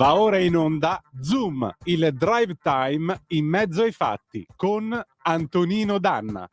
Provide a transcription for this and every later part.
Va ora in onda Zoom, il drive time in mezzo ai fatti con Antonino Danna.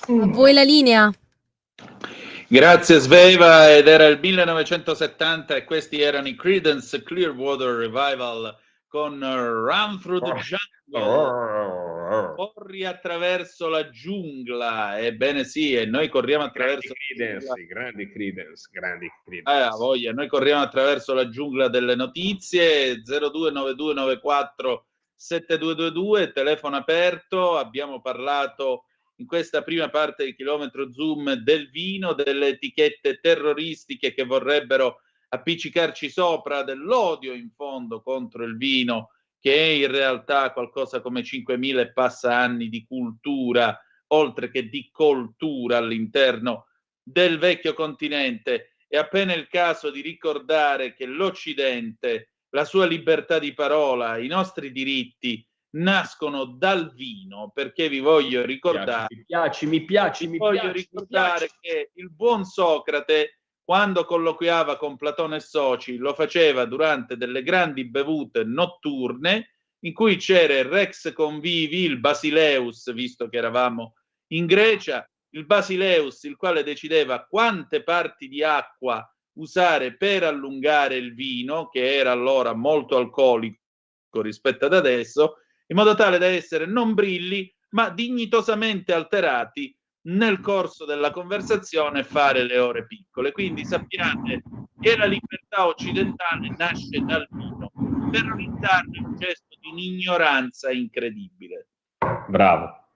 A voi la linea. Grazie Sveva, ed era il 1970 e questi erano i Creedence Clearwater Revival con Run Through the Jungle. Corri attraverso la giungla. Ebbene sì, e noi corriamo attraverso grandi Creedence. Voglia, noi corriamo attraverso la giungla delle notizie. 029294 7222, telefono aperto. Abbiamo parlato in questa prima parte di Chilometro Zoom del vino, delle etichette terroristiche che vorrebbero appiccicarci sopra, dell'odio in fondo contro il vino, che è in realtà qualcosa come 5.000 e passa anni di cultura, oltre che di coltura all'interno del vecchio continente. È appena il caso di ricordare che l'Occidente, la sua libertà di parola, i nostri diritti nascono dal vino, perché vi voglio ricordare mi piace che il buon Socrate, quando colloquiava con Platone e soci, lo faceva durante delle grandi bevute notturne in cui c'era il Rex Convivi, il Basileus, visto che eravamo in Grecia, il Basileus, il quale decideva quante parti di acqua usare per allungare il vino, che era allora molto alcolico rispetto ad adesso, in modo tale da essere non brilli, ma dignitosamente alterati nel corso della conversazione e fare le ore piccole. Quindi sappiate che la libertà occidentale nasce dal vino. Terrorizzarlo è un gesto di un'ignoranza incredibile. Bravo.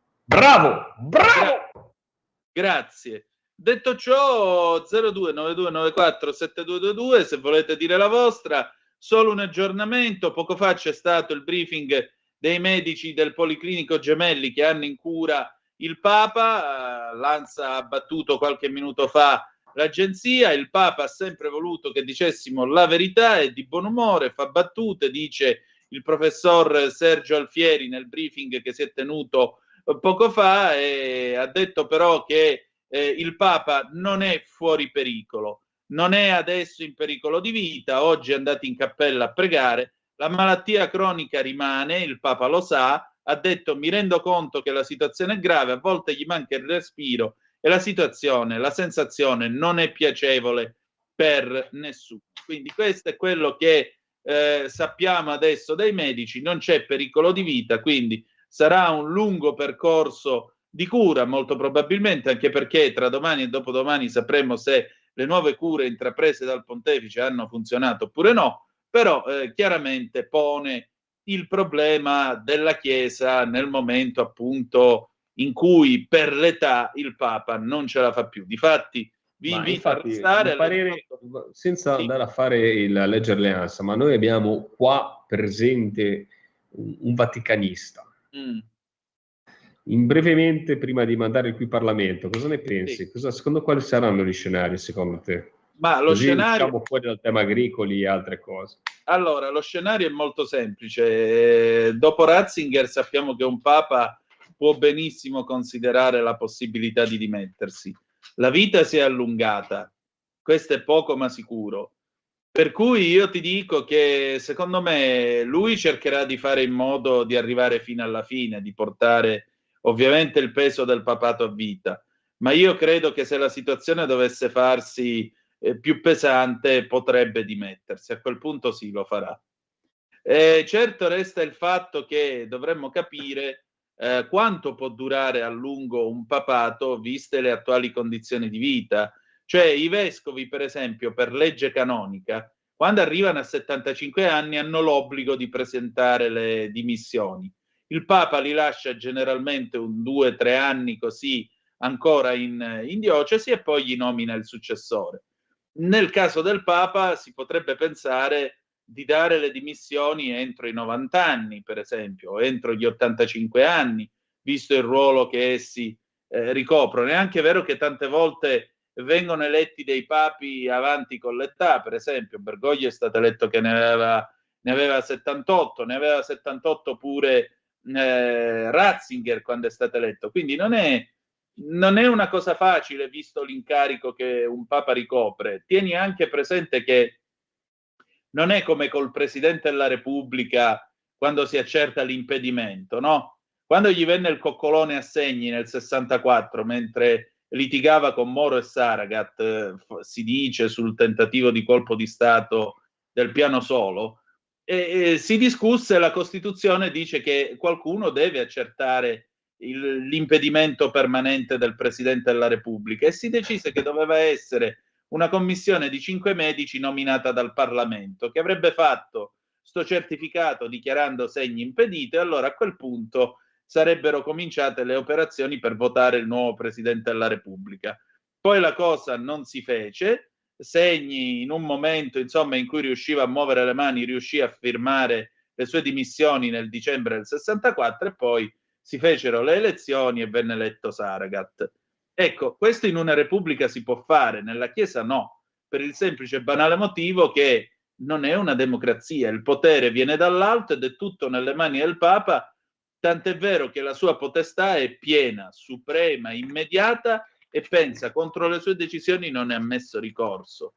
Grazie. Detto ciò, 0292947222, se volete dire la vostra. Solo un aggiornamento: poco fa c'è stato il briefing dei medici del Policlinico Gemelli che hanno in cura il Papa. L'ANSA ha battuto qualche minuto fa l'agenzia. Il Papa ha sempre voluto che dicessimo la verità, è di buon umore, fa battute, dice il professor Sergio Alfieri nel briefing che si è tenuto poco fa, e ha detto però che il Papa non è fuori pericolo, non è adesso in pericolo di vita. Oggi è andato in cappella a pregare, la malattia cronica rimane, il Papa lo sa, ha detto: mi rendo conto che la situazione è grave, a volte gli manca il respiro e la situazione, la sensazione non è piacevole per nessuno. Quindi questo è quello che sappiamo adesso dai medici, non c'è pericolo di vita, quindi sarà un lungo percorso di cura, molto probabilmente, anche perché tra domani e dopodomani sapremo se le nuove cure intraprese dal pontefice hanno funzionato oppure no, però chiaramente pone il problema della Chiesa nel momento appunto in cui per l'età il Papa non ce la fa più. Difatti vi invito a restare. Un parere, senza sì, andare a fare il leggere le ANSA, ma noi abbiamo qua presente un vaticanista. Brevemente, prima di mandare qui in Parlamento, cosa ne pensi? sì. Secondo quali saranno gli scenari, secondo te? Ma lo Così scenario... usciamo fuori dal tema agricoli e altre cose. Allora, lo scenario è molto semplice. Dopo Ratzinger sappiamo che un Papa può benissimo considerare la possibilità di dimettersi. La vita si è allungata, questo è poco ma sicuro. Per cui io ti dico che secondo me lui cercherà di fare in modo di arrivare fino alla fine, di portare ovviamente il peso del papato a vita, ma io credo che se la situazione dovesse farsi più pesante potrebbe dimettersi. A quel punto sì, lo farà. Certo resta il fatto che dovremmo capire quanto può durare a lungo un papato viste le attuali condizioni di vita. Cioè i vescovi, per esempio, per legge canonica, quando arrivano a 75 anni hanno l'obbligo di presentare le dimissioni. Il Papa li lascia generalmente 2 o 3 anni così ancora in diocesi e poi gli nomina il successore. Nel caso del Papa si potrebbe pensare di dare le dimissioni entro i 90 anni, per esempio, o entro gli 85 anni, visto il ruolo che essi ricoprono. È anche vero che tante volte vengono eletti dei papi avanti con l'età, per esempio Bergoglio è stato eletto che ne aveva 78, ne aveva 78 pure Ratzinger quando è stato eletto, quindi non è una cosa facile visto l'incarico che un Papa ricopre. Tieni anche presente che non è come col Presidente della Repubblica quando si accerta l'impedimento, no? Quando gli venne il coccolone a segni nel 64, mentre litigava con Moro e Saragat, si dice sul tentativo di colpo di Stato del piano solo, si discusse, la Costituzione dice che qualcuno deve accertare l'impedimento permanente del Presidente della Repubblica e si decise che doveva essere una commissione di 5 medici nominata dal Parlamento che avrebbe fatto sto certificato dichiarando segni impediti, e allora a quel punto sarebbero cominciate le operazioni per votare il nuovo Presidente della Repubblica. Poi la cosa non si fece, Segni in un momento insomma in cui riusciva a muovere le mani riuscì a firmare le sue dimissioni nel dicembre del 64 e poi si fecero le elezioni e venne eletto Saragat. Ecco, questo in una repubblica si può fare, nella Chiesa no, per il semplice e banale motivo che non è una democrazia, il potere viene dall'alto ed è tutto nelle mani del Papa, tant'è vero che la sua potestà è piena, suprema, immediata e pensa contro le sue decisioni non è ammesso ricorso.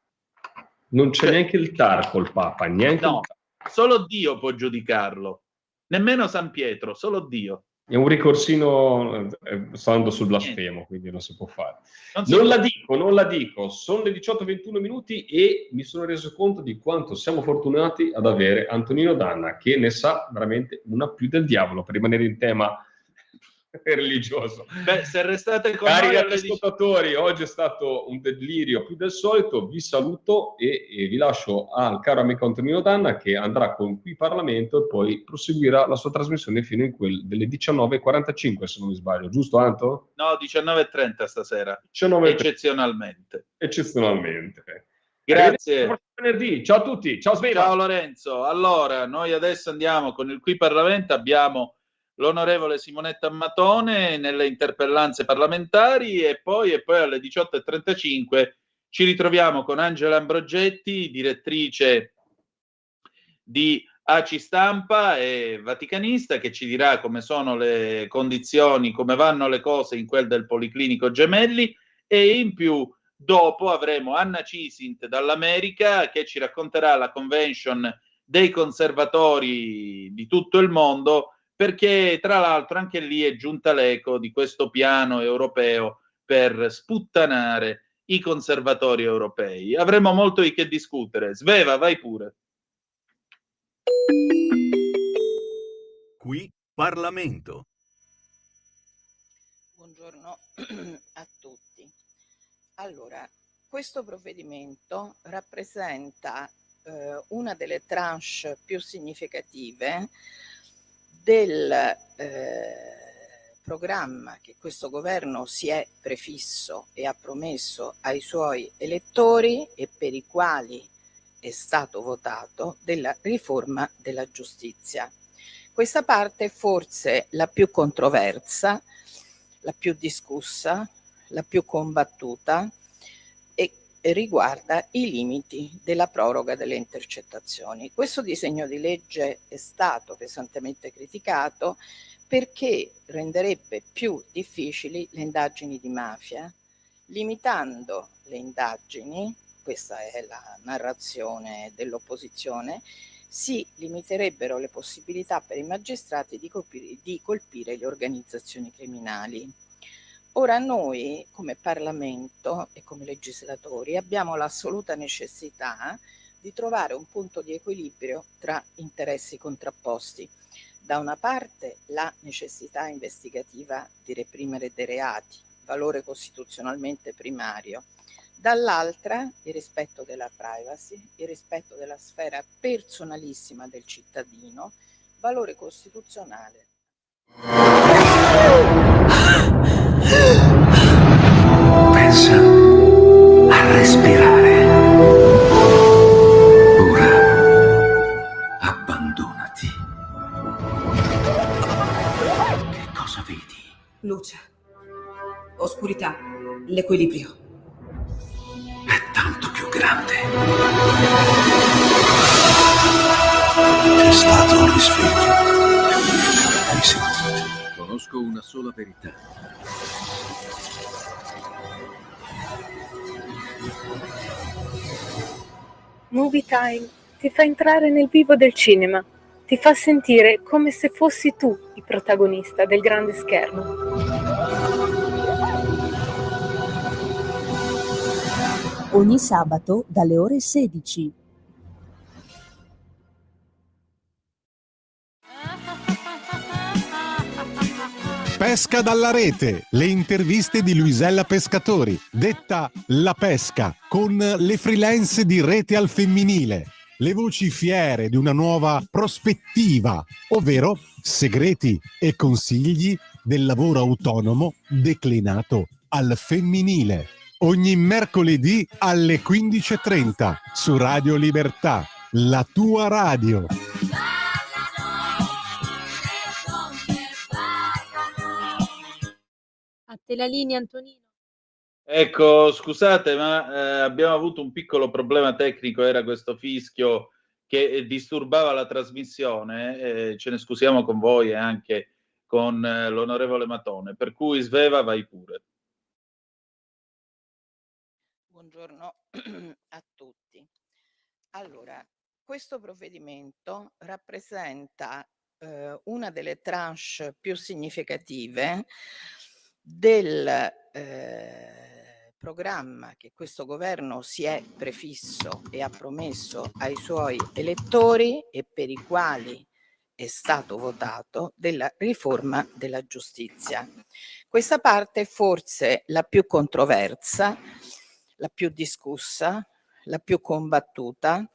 Non c'è neanche il TAR col Papa, neanche no, solo Dio può giudicarlo, nemmeno San Pietro, solo Dio. È un ricorsino stando sul blasfemo, quindi non si può fare. Non la dico, sono le 18:21 minuti e mi sono reso conto di quanto siamo fortunati ad avere Antonino Danna, che ne sa veramente una più del diavolo, per rimanere in tema religioso. Beh, se restate con Cari noi alle ascoltatori, oggi è stato un delirio più del solito, vi saluto e vi lascio al caro amico Antonino Danna, che andrà con Qui Parlamento e poi proseguirà la sua trasmissione fino in quel delle 19:45, se non mi sbaglio, giusto Anto? No, 19:30 stasera, 19:30. eccezionalmente. Grazie. Grazie. Venerdì. Ciao a tutti. Ciao Sveva. Ciao Lorenzo. Allora, noi adesso andiamo con il Qui Parlamento, abbiamo l'onorevole Simonetta Matone nelle interpellanze parlamentari e poi alle 18:35 ci ritroviamo con Angela Ambrogetti, direttrice di ACI Stampa e vaticanista, che ci dirà come sono le condizioni, come vanno le cose in quel del Policlinico Gemelli, e in più dopo avremo Anna Cisint dall'America che ci racconterà la convention dei conservatori di tutto il mondo, perché tra l'altro anche lì è giunta l'eco di questo piano europeo per sputtanare i conservatori europei. Avremo molto di che discutere. Sveva, vai pure. Qui Parlamento. Buongiorno a tutti. Allora, questo provvedimento rappresenta una delle tranche più significative del programma che questo governo si è prefisso e ha promesso ai suoi elettori e per i quali è stato votato, della riforma della giustizia. Questa parte è forse la più controversa, la più discussa, la più combattuta e riguarda i limiti della proroga delle intercettazioni. Questo disegno di legge è stato pesantemente criticato perché renderebbe più difficili le indagini di mafia, limitando le indagini, questa è la narrazione dell'opposizione, si limiterebbero le possibilità per i magistrati di colpire le organizzazioni criminali. Ora noi, come Parlamento e come legislatori, abbiamo l'assoluta necessità di trovare un punto di equilibrio tra interessi contrapposti. Da una parte la necessità investigativa di reprimere dei reati, valore costituzionalmente primario, dall'altra il rispetto della privacy, il rispetto della sfera personalissima del cittadino, valore costituzionale. Pensa a respirare. Ora abbandonati. Che cosa vedi? Luce, oscurità, l'equilibrio. È tanto più grande. C'è stato un risveglio. Hai sentito? Conosco una sola verità. Movie Time ti fa entrare nel vivo del cinema, ti fa sentire come se fossi tu il protagonista del grande schermo. Ogni sabato dalle ore 16. Pesca dalla rete, le interviste di Luisella Pescatori, detta La Pesca, con le freelance di Rete al Femminile, le voci fiere di una nuova prospettiva, ovvero segreti e consigli del lavoro autonomo declinato al femminile. Ogni mercoledì alle 15:30 su Radio Libertà, la tua radio. A te la linea, Antonino. Ecco, scusate, ma abbiamo avuto un piccolo problema tecnico, era questo fischio che disturbava la trasmissione, ce ne scusiamo con voi e anche con l'onorevole Matone, per cui Sveva, vai pure. Buongiorno a tutti. Allora, questo provvedimento rappresenta una delle tranche più significative del programma che questo governo si è prefisso e ha promesso ai suoi elettori e per i quali è stato votato della riforma della giustizia. Questa parte è forse la più controversa, la più discussa, la più combattuta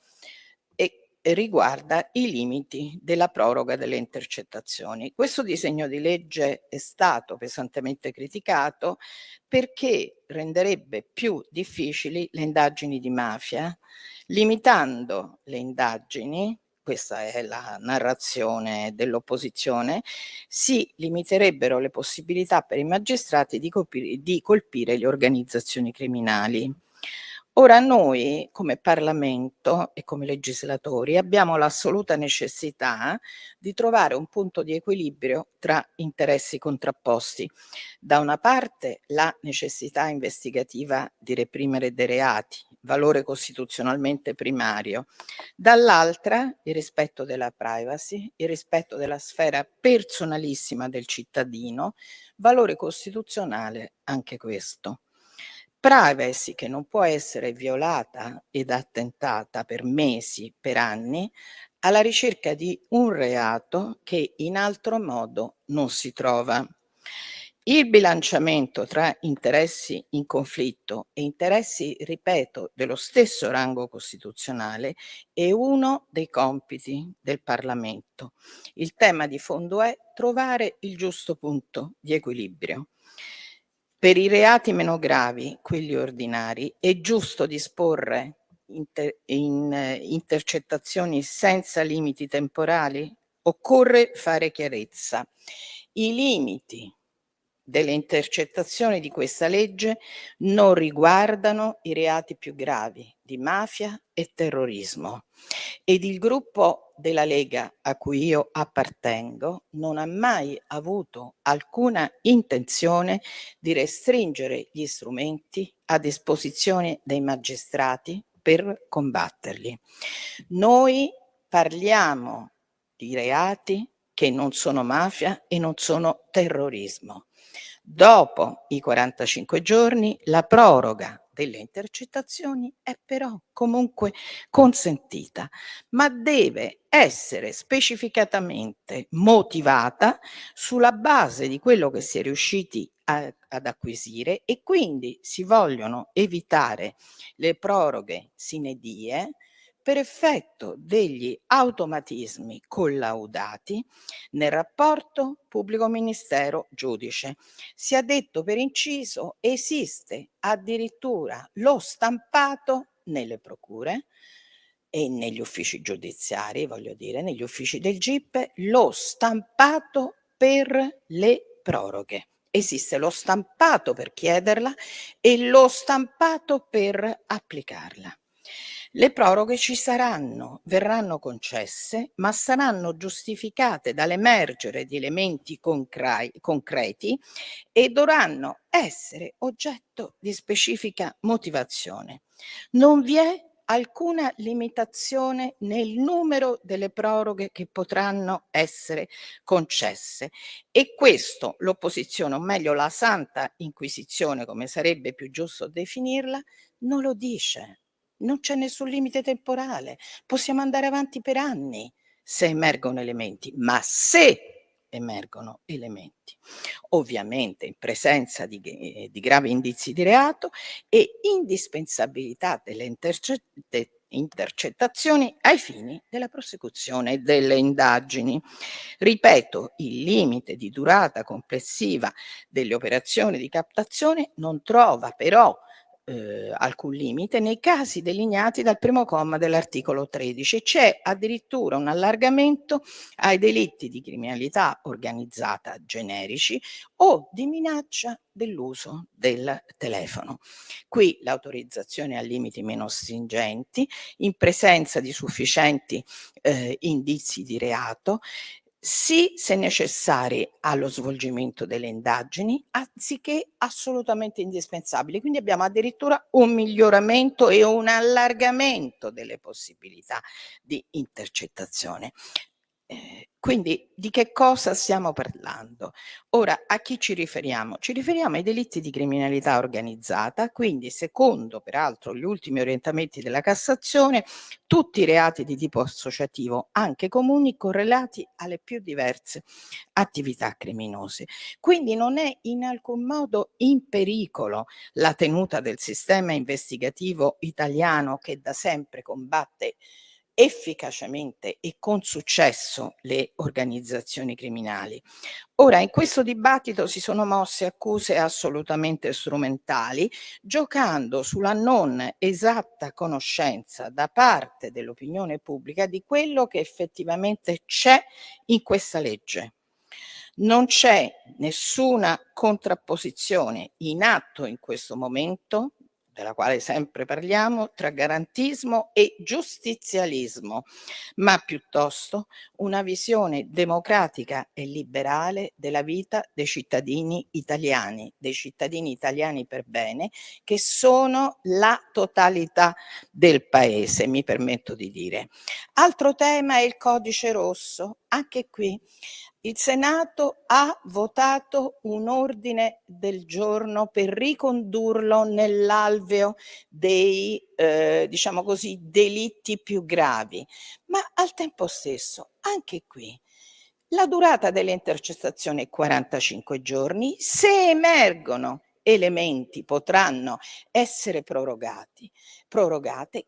e riguarda i limiti della proroga delle intercettazioni. Questo disegno di legge è stato pesantemente criticato perché renderebbe più difficili le indagini di mafia, limitando le indagini. Questa è la narrazione dell'opposizione, si limiterebbero le possibilità per i magistrati di colpire le organizzazioni criminali. Ora noi come Parlamento e come legislatori abbiamo l'assoluta necessità di trovare un punto di equilibrio tra interessi contrapposti. Da una parte la necessità investigativa di reprimere dei reati, valore costituzionalmente primario, dall'altra il rispetto della privacy, il rispetto della sfera personalissima del cittadino, valore costituzionale anche questo. Privacy che non può essere violata ed attentata per mesi, per anni, alla ricerca di un reato che in altro modo non si trova. Il bilanciamento tra interessi in conflitto e interessi, ripeto, dello stesso rango costituzionale è uno dei compiti del Parlamento. Il tema di fondo è trovare il giusto punto di equilibrio. Per i reati meno gravi, quelli ordinari, è giusto disporre intercettazioni senza limiti temporali? Occorre fare chiarezza. I limiti delle intercettazioni di questa legge non riguardano i reati più gravi di mafia e terrorismo ed il gruppo della Lega a cui io appartengo non ha mai avuto alcuna intenzione di restringere gli strumenti a disposizione dei magistrati per combatterli. Noi parliamo di reati che non sono mafia e non sono terrorismo. Dopo i 45 giorni la proroga delle intercettazioni è però comunque consentita, ma deve essere specificatamente motivata sulla base di quello che si è riusciti ad acquisire e quindi si vogliono evitare le proroghe sine die per effetto degli automatismi collaudati nel rapporto pubblico ministero-giudice. Sia detto per inciso, esiste addirittura lo stampato nelle procure e negli uffici giudiziari, voglio dire, negli uffici del GIP, lo stampato per le proroghe. Esiste lo stampato per chiederla e lo stampato per applicarla. Le proroghe ci saranno, verranno concesse, ma saranno giustificate dall'emergere di elementi concreti e dovranno essere oggetto di specifica motivazione. Non vi è alcuna limitazione nel numero delle proroghe che potranno essere concesse e questo l'opposizione, o meglio la Santa Inquisizione, come sarebbe più giusto definirla, non lo dice. Non c'è nessun limite temporale, possiamo andare avanti per anni se emergono elementi, ma se emergono elementi, ovviamente in presenza di gravi indizi di reato e indispensabilità delle intercettazioni ai fini della prosecuzione delle indagini. Ripeto, il limite di durata complessiva delle operazioni di captazione non trova però alcun limite nei casi delineati dal primo comma dell'articolo 13. C'è addirittura un allargamento ai delitti di criminalità organizzata generici o di minaccia dell'uso del telefono. Qui l'autorizzazione a limiti meno stringenti, in presenza di sufficienti indizi di reato, sì, se necessari allo svolgimento delle indagini, anziché assolutamente indispensabili. Quindi abbiamo addirittura un miglioramento e un allargamento delle possibilità di intercettazione. Quindi di che cosa stiamo parlando? Ora, a chi ci riferiamo? Ci riferiamo ai delitti di criminalità organizzata, quindi secondo peraltro gli ultimi orientamenti della Cassazione, tutti i reati di tipo associativo, anche comuni, correlati alle più diverse attività criminose. Quindi non è in alcun modo in pericolo la tenuta del sistema investigativo italiano che da sempre combatte efficacemente e con successo le organizzazioni criminali. Ora, in questo dibattito si sono mosse accuse assolutamente strumentali, giocando sulla non esatta conoscenza da parte dell'opinione pubblica di quello che effettivamente c'è in questa legge. Non c'è nessuna contrapposizione in atto in questo momento, della quale sempre parliamo, tra garantismo e giustizialismo, ma piuttosto una visione democratica e liberale della vita dei cittadini italiani per bene, che sono la totalità del paese, mi permetto di dire. Altro tema è il codice rosso. Anche qui il Senato ha votato un ordine del giorno per ricondurlo nell'alveo dei, diciamo così, delitti più gravi, ma al tempo stesso, anche qui, la durata delle intercettazioni è 45 giorni, se emergono elementi potranno essere prorogate.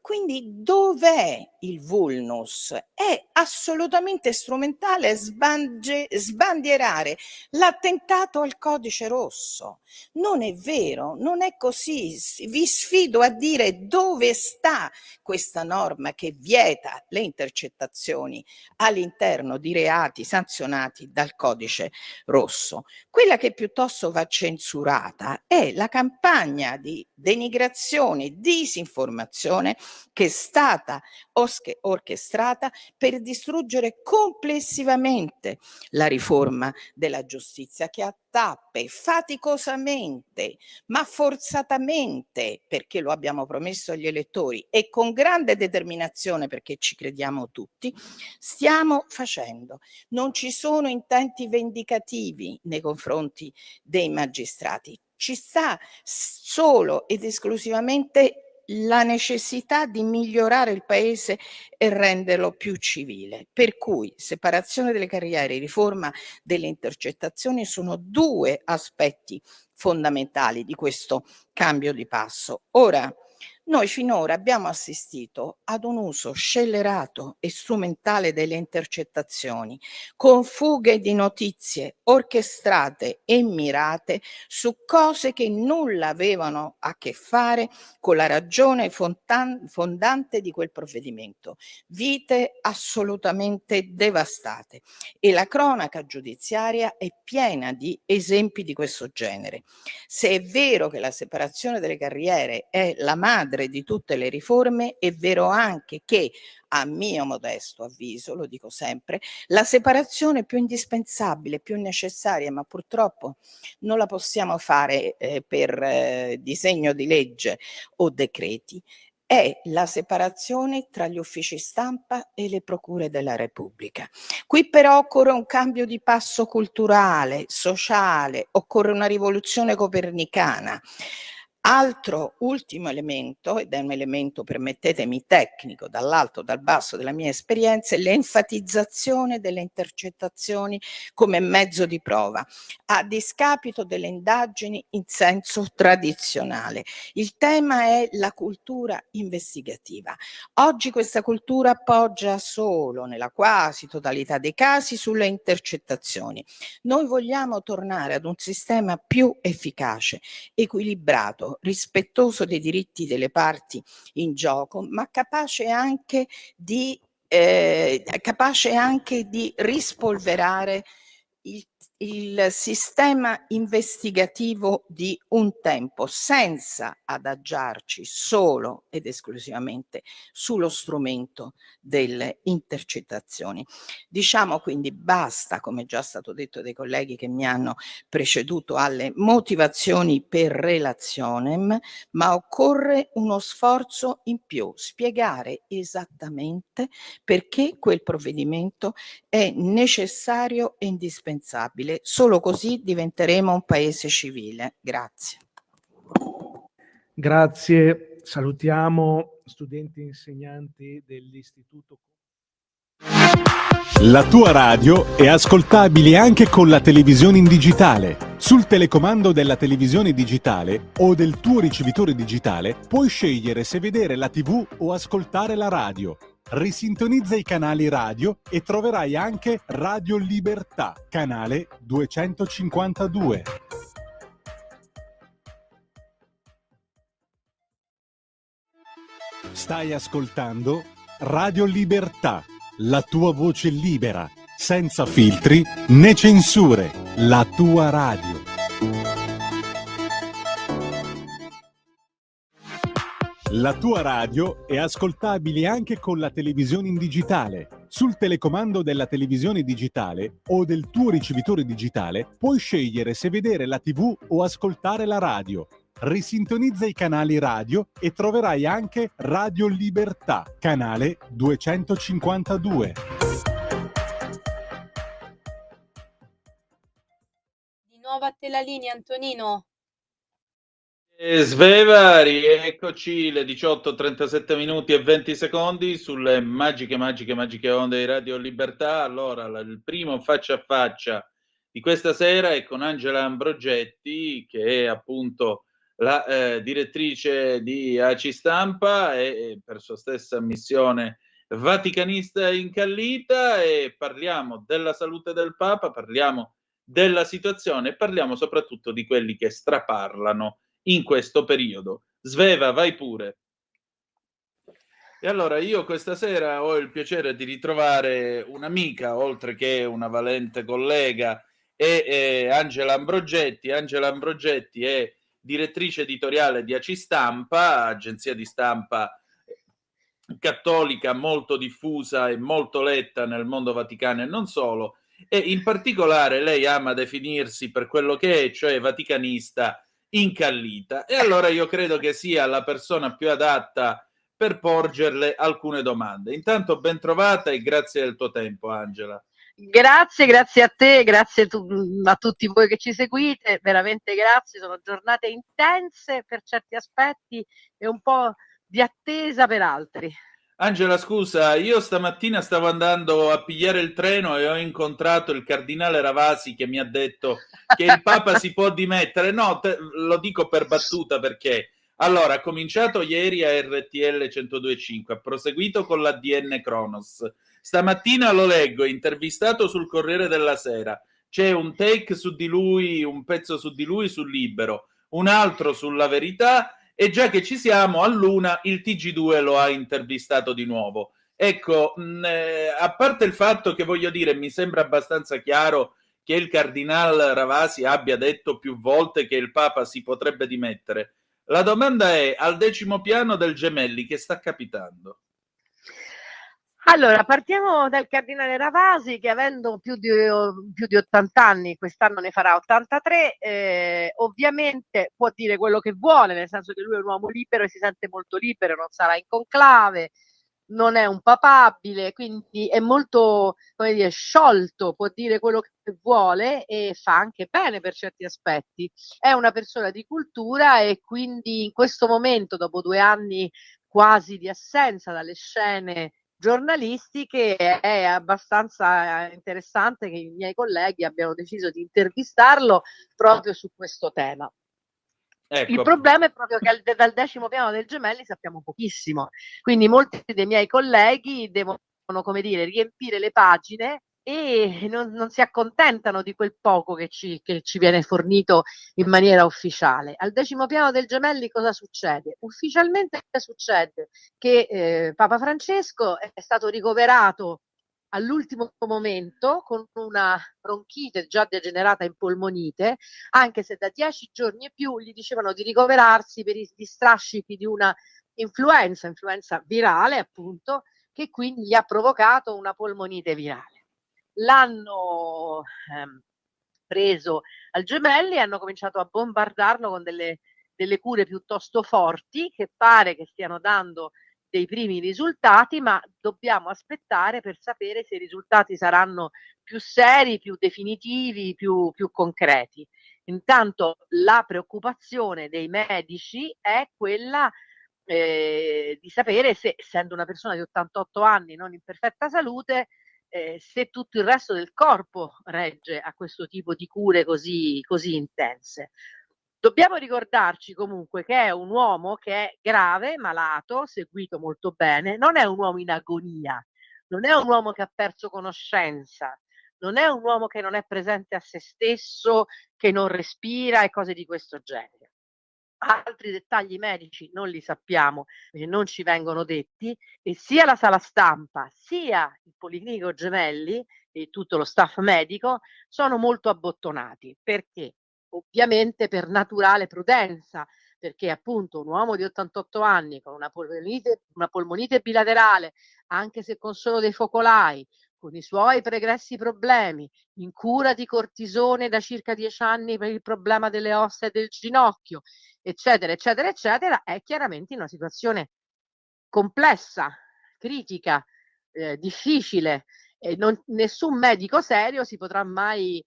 Quindi dov'è il vulnus? È assolutamente strumentale sbandierare l'attentato al codice rosso. Non è vero, non è così. Vi sfido a dire dove sta questa norma che vieta le intercettazioni all'interno di reati sanzionati dal codice rosso. Quella che piuttosto va censurata è la campagna di denigrazione, disinformazione che è stata orchestrata per distruggere complessivamente la riforma della giustizia, che a tappe, faticosamente, ma forzatamente, perché lo abbiamo promesso agli elettori e con grande determinazione, perché ci crediamo tutti, stiamo facendo. Non ci sono intenti vendicativi nei confronti dei magistrati. Ci sta solo ed esclusivamente la necessità di migliorare il paese e renderlo più civile. Per cui separazione delle carriere e riforma delle intercettazioni sono due aspetti fondamentali di questo cambio di passo. Ora, noi finora abbiamo assistito ad un uso scellerato e strumentale delle intercettazioni, con fughe di notizie orchestrate e mirate su cose che nulla avevano a che fare con la ragione fondante di quel provvedimento. Vite assolutamente devastate, e la cronaca giudiziaria è piena di esempi di questo genere. Se è vero che la separazione delle carriere è la madre di tutte le riforme, è vero anche che, a mio modesto avviso, lo dico sempre, la separazione più indispensabile, più necessaria, ma purtroppo non la possiamo fare per disegno di legge o decreti, è la separazione tra gli uffici stampa e le procure della Repubblica. Qui però occorre un cambio di passo culturale, sociale, occorre una rivoluzione copernicana. Altro ultimo elemento, ed è un elemento, permettetemi, tecnico, dall'alto, dal basso della mia esperienza, è l'enfatizzazione delle intercettazioni come mezzo di prova, a discapito delle indagini in senso tradizionale. Il tema è la cultura investigativa. Oggi questa cultura poggia solo, nella quasi totalità dei casi, sulle intercettazioni. Noi vogliamo tornare ad un sistema più efficace, equilibrato, rispettoso dei diritti delle parti in gioco, ma capace anche di rispolverare il sistema investigativo di un tempo, senza adagiarci solo ed esclusivamente sullo strumento delle intercettazioni. Diciamo quindi basta, come già stato detto dai colleghi che mi hanno preceduto, alle motivazioni per relationem, ma occorre uno sforzo in più, spiegare esattamente perché quel provvedimento è necessario e indispensabile. Solo così diventeremo un paese civile. Grazie. Grazie, salutiamo studenti e insegnanti dell'Istituto. La tua radio è ascoltabile anche con la televisione in digitale. Sul telecomando della televisione digitale o del tuo ricevitore digitale puoi scegliere se vedere la TV o ascoltare la radio. Risintonizza i canali radio e troverai anche Radio Libertà, canale 252. Stai ascoltando Radio Libertà, la tua voce libera, senza filtri né censure, la tua radio. La tua radio è ascoltabile anche con la televisione in digitale. Sul telecomando della televisione digitale o del tuo ricevitore digitale puoi scegliere se vedere la TV o ascoltare la radio. Risintonizza i canali radio e troverai anche Radio Libertà, canale 252. Di nuovo a te la linea, Antonino. Sveva, rieccoci le 18:37 minuti e 20 secondi sulle magiche onde di Radio Libertà. Allora, il primo faccia a faccia di questa sera è con Angela Ambrogetti, che è appunto la direttrice di ACI Stampa e per sua stessa ammissione vaticanista incallita, e parliamo della salute del Papa, parliamo della situazione e parliamo soprattutto di quelli che straparlano in questo periodo. Sveva, vai pure. E allora io questa sera ho il piacere di ritrovare un'amica, oltre che una valente collega, è Angela Ambrogetti. Angela Ambrogetti è direttrice editoriale di ACI Stampa, agenzia di stampa cattolica molto diffusa e molto letta nel mondo vaticano e non solo, e in particolare lei ama definirsi per quello che è, cioè vaticanista incallita, e allora io credo che sia la persona più adatta per porgerle alcune domande. Intanto ben trovata e grazie del tuo tempo, Angela. Grazie a te, grazie a tutti voi che ci seguite, veramente grazie, sono giornate intense per certi aspetti e un po' di attesa per altri. Angela, scusa, io stamattina stavo andando a pigliare il treno e ho incontrato il cardinale Ravasi che mi ha detto che il Papa si può dimettere. No, lo dico per battuta, perché allora ha cominciato ieri a RTL 102.5, ha proseguito con l'ADN Kronos. Stamattina lo leggo, intervistato sul Corriere della Sera. C'è un take su di lui, un pezzo su di lui sul Libero, un altro sulla Verità, e già che ci siamo, all'una il TG2 lo ha intervistato di nuovo. Ecco, a parte il fatto che, voglio dire, mi sembra abbastanza chiaro che il cardinal Ravasi abbia detto più volte che il Papa si potrebbe dimettere, la domanda è: al 10° piano del Gemelli che sta capitando? Allora, partiamo dal cardinale Ravasi, che avendo più di 80 anni, quest'anno ne farà 83, ovviamente può dire quello che vuole, nel senso che lui è un uomo libero e si sente molto libero, non sarà in conclave, non è un papabile, quindi è molto, come dire, sciolto, può dire quello che vuole e fa anche bene per certi aspetti. È una persona di cultura e quindi in questo momento, dopo 2 anni quasi di assenza dalle scene giornalistiche, è abbastanza interessante che i miei colleghi abbiano deciso di intervistarlo proprio su questo tema. Ecco. Il problema è proprio che dal 10° piano del Gemelli sappiamo pochissimo, quindi molti dei miei colleghi devono, come dire, riempire le pagine e non si accontentano di quel poco che ci viene fornito in maniera ufficiale. Al 10° piano del Gemelli cosa succede? Ufficialmente succede che Papa Francesco è stato ricoverato all'ultimo momento con una bronchite già degenerata in polmonite, anche se da 10 giorni e più gli dicevano di ricoverarsi per gli strascichi di una influenza virale appunto, che quindi gli ha provocato una polmonite virale. L'hanno preso al Gemelli e hanno cominciato a bombardarlo con delle cure piuttosto forti che pare che stiano dando dei primi risultati, ma dobbiamo aspettare per sapere se i risultati saranno più seri, più definitivi, più concreti. Intanto la preoccupazione dei medici è quella di sapere se, essendo una persona di 88 anni non in perfetta salute, se tutto il resto del corpo regge a questo tipo di cure così intense. Dobbiamo ricordarci comunque che è un uomo che è grave, malato, seguito molto bene, non è un uomo in agonia, non è un uomo che ha perso conoscenza, non è un uomo che non è presente a se stesso, che non respira e cose di questo genere. Altri dettagli medici non li sappiamo, perché non ci vengono detti, e sia la sala stampa, sia il Policlinico Gemelli e tutto lo staff medico sono molto abbottonati. Perché? Ovviamente per naturale prudenza, perché appunto un uomo di 88 anni con una polmonite bilaterale, anche se con solo dei focolai, con i suoi pregressi problemi, in cura di cortisone da circa 10 anni per il problema delle ossa e del ginocchio, eccetera, eccetera, eccetera, è chiaramente in una situazione complessa, critica, difficile, e nessun medico serio si potrà mai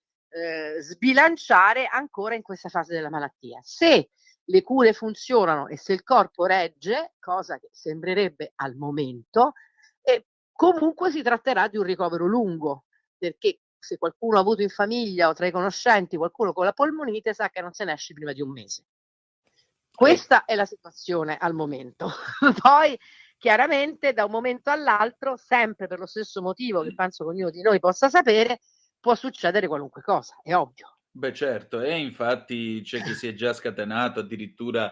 sbilanciare ancora in questa fase della malattia. Se le cure funzionano e se il corpo regge, cosa che sembrerebbe al momento, comunque si tratterà di un ricovero lungo, perché se qualcuno ha avuto in famiglia o tra i conoscenti qualcuno con la polmonite sa che non se ne esce prima di un mese. Questa è la situazione al momento. Poi chiaramente da un momento all'altro, sempre per lo stesso motivo che penso che ognuno di noi possa sapere, può succedere qualunque cosa, è ovvio. Beh certo, e infatti c'è chi si è già scatenato, addirittura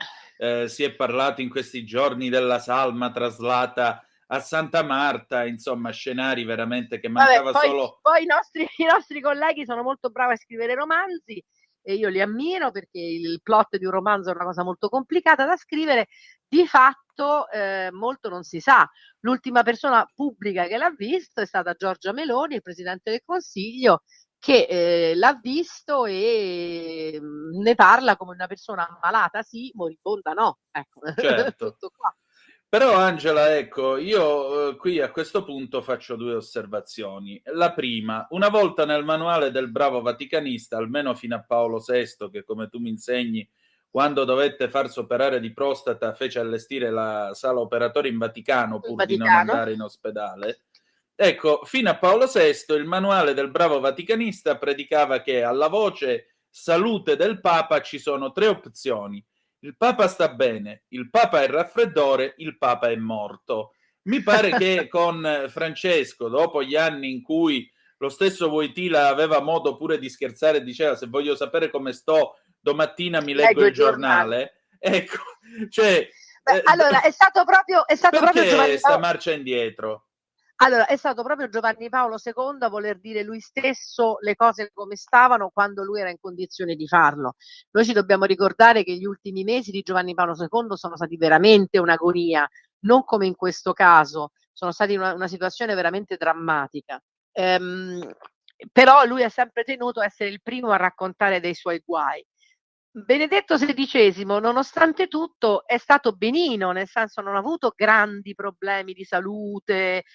si è parlato in questi giorni della salma traslata a Santa Marta, insomma scenari veramente che mancava solo... Poi i nostri colleghi sono molto bravi a scrivere romanzi e io li ammiro perché il plot di un romanzo è una cosa molto complicata da scrivere. Di fatto molto non si sa. L'ultima persona pubblica che l'ha visto è stata Giorgia Meloni, il Presidente del Consiglio, che l'ha visto e ne parla come una persona ammalata sì, moribonda no. Ecco, Certo. tutto qua. Però Angela, ecco, io qui a questo punto faccio due osservazioni. La prima, una volta nel manuale del bravo vaticanista, almeno fino a Paolo VI, che come tu mi insegni, quando dovette farsi operare di prostata, fece allestire la sala operatoria in Vaticano pur di non andare in ospedale. Ecco, fino a Paolo VI il manuale del bravo vaticanista predicava che alla voce salute del Papa ci sono tre opzioni. Il Papa sta bene, il Papa è il raffreddore, il Papa è morto. Mi pare che con Francesco, dopo gli anni in cui lo stesso Wojtyla aveva modo pure di scherzare e diceva se voglio sapere come sto, domattina mi leggo il giornale. Ecco, cioè... allora, è stato proprio Giovanni sta marcia indietro? Allora, è stato proprio Giovanni Paolo II a voler dire lui stesso le cose come stavano quando lui era in condizione di farlo. Noi ci dobbiamo ricordare che gli ultimi mesi di Giovanni Paolo II sono stati veramente un'agonia, non come in questo caso, sono stati una situazione veramente drammatica. Però lui ha sempre tenuto a essere il primo a raccontare dei suoi guai. Benedetto XVI, nonostante tutto, è stato benino, nel senso non ha avuto grandi problemi di salute,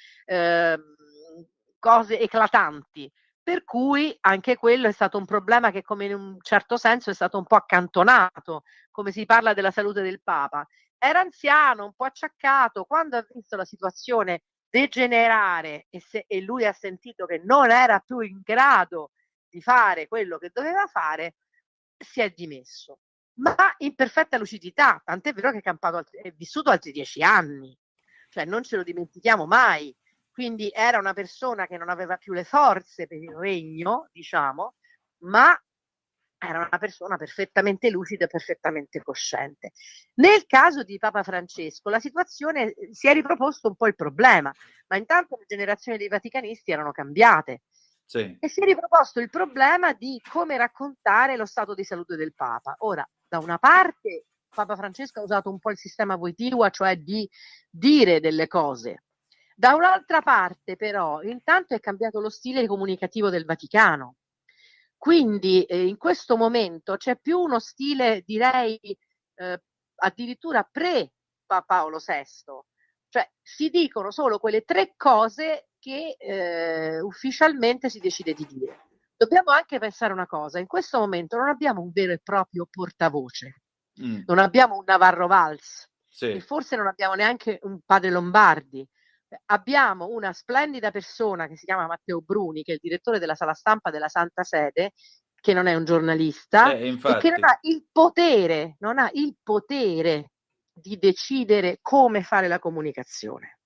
cose eclatanti, per cui anche quello è stato un problema che come in un certo senso è stato un po' accantonato, come si parla della salute del Papa. Era anziano, un po' acciaccato, quando ha visto la situazione degenerare e lui ha sentito che non era più in grado di fare quello che doveva fare, si è dimesso, ma in perfetta lucidità, tant'è vero che è vissuto altri 10 anni, cioè non ce lo dimentichiamo mai. Quindi era una persona che non aveva più le forze per il regno, diciamo, ma era una persona perfettamente lucida e perfettamente cosciente. Nel caso di Papa Francesco la situazione si è riproposto un po' il problema, ma intanto le generazioni dei vaticanisti erano cambiate. Sì. E si è riproposto il problema di come raccontare lo stato di salute del Papa. Ora, da una parte, Papa Francesco ha usato un po' il sistema Wojtyła, cioè di dire delle cose. Da un'altra parte, però, intanto è cambiato lo stile comunicativo del Vaticano. Quindi in questo momento c'è più uno stile, direi, addirittura pre-Paolo VI. Cioè si dicono solo quelle 3 cose che ufficialmente si decide di dire. Dobbiamo anche pensare una cosa: in questo momento non abbiamo un vero e proprio portavoce, non abbiamo un Navarro Valls, e forse non abbiamo neanche un padre Lombardi. Abbiamo una splendida persona che si chiama Matteo Bruni, che è il direttore della sala stampa della Santa Sede, che non è un giornalista e che non ha il potere di decidere come fare la comunicazione.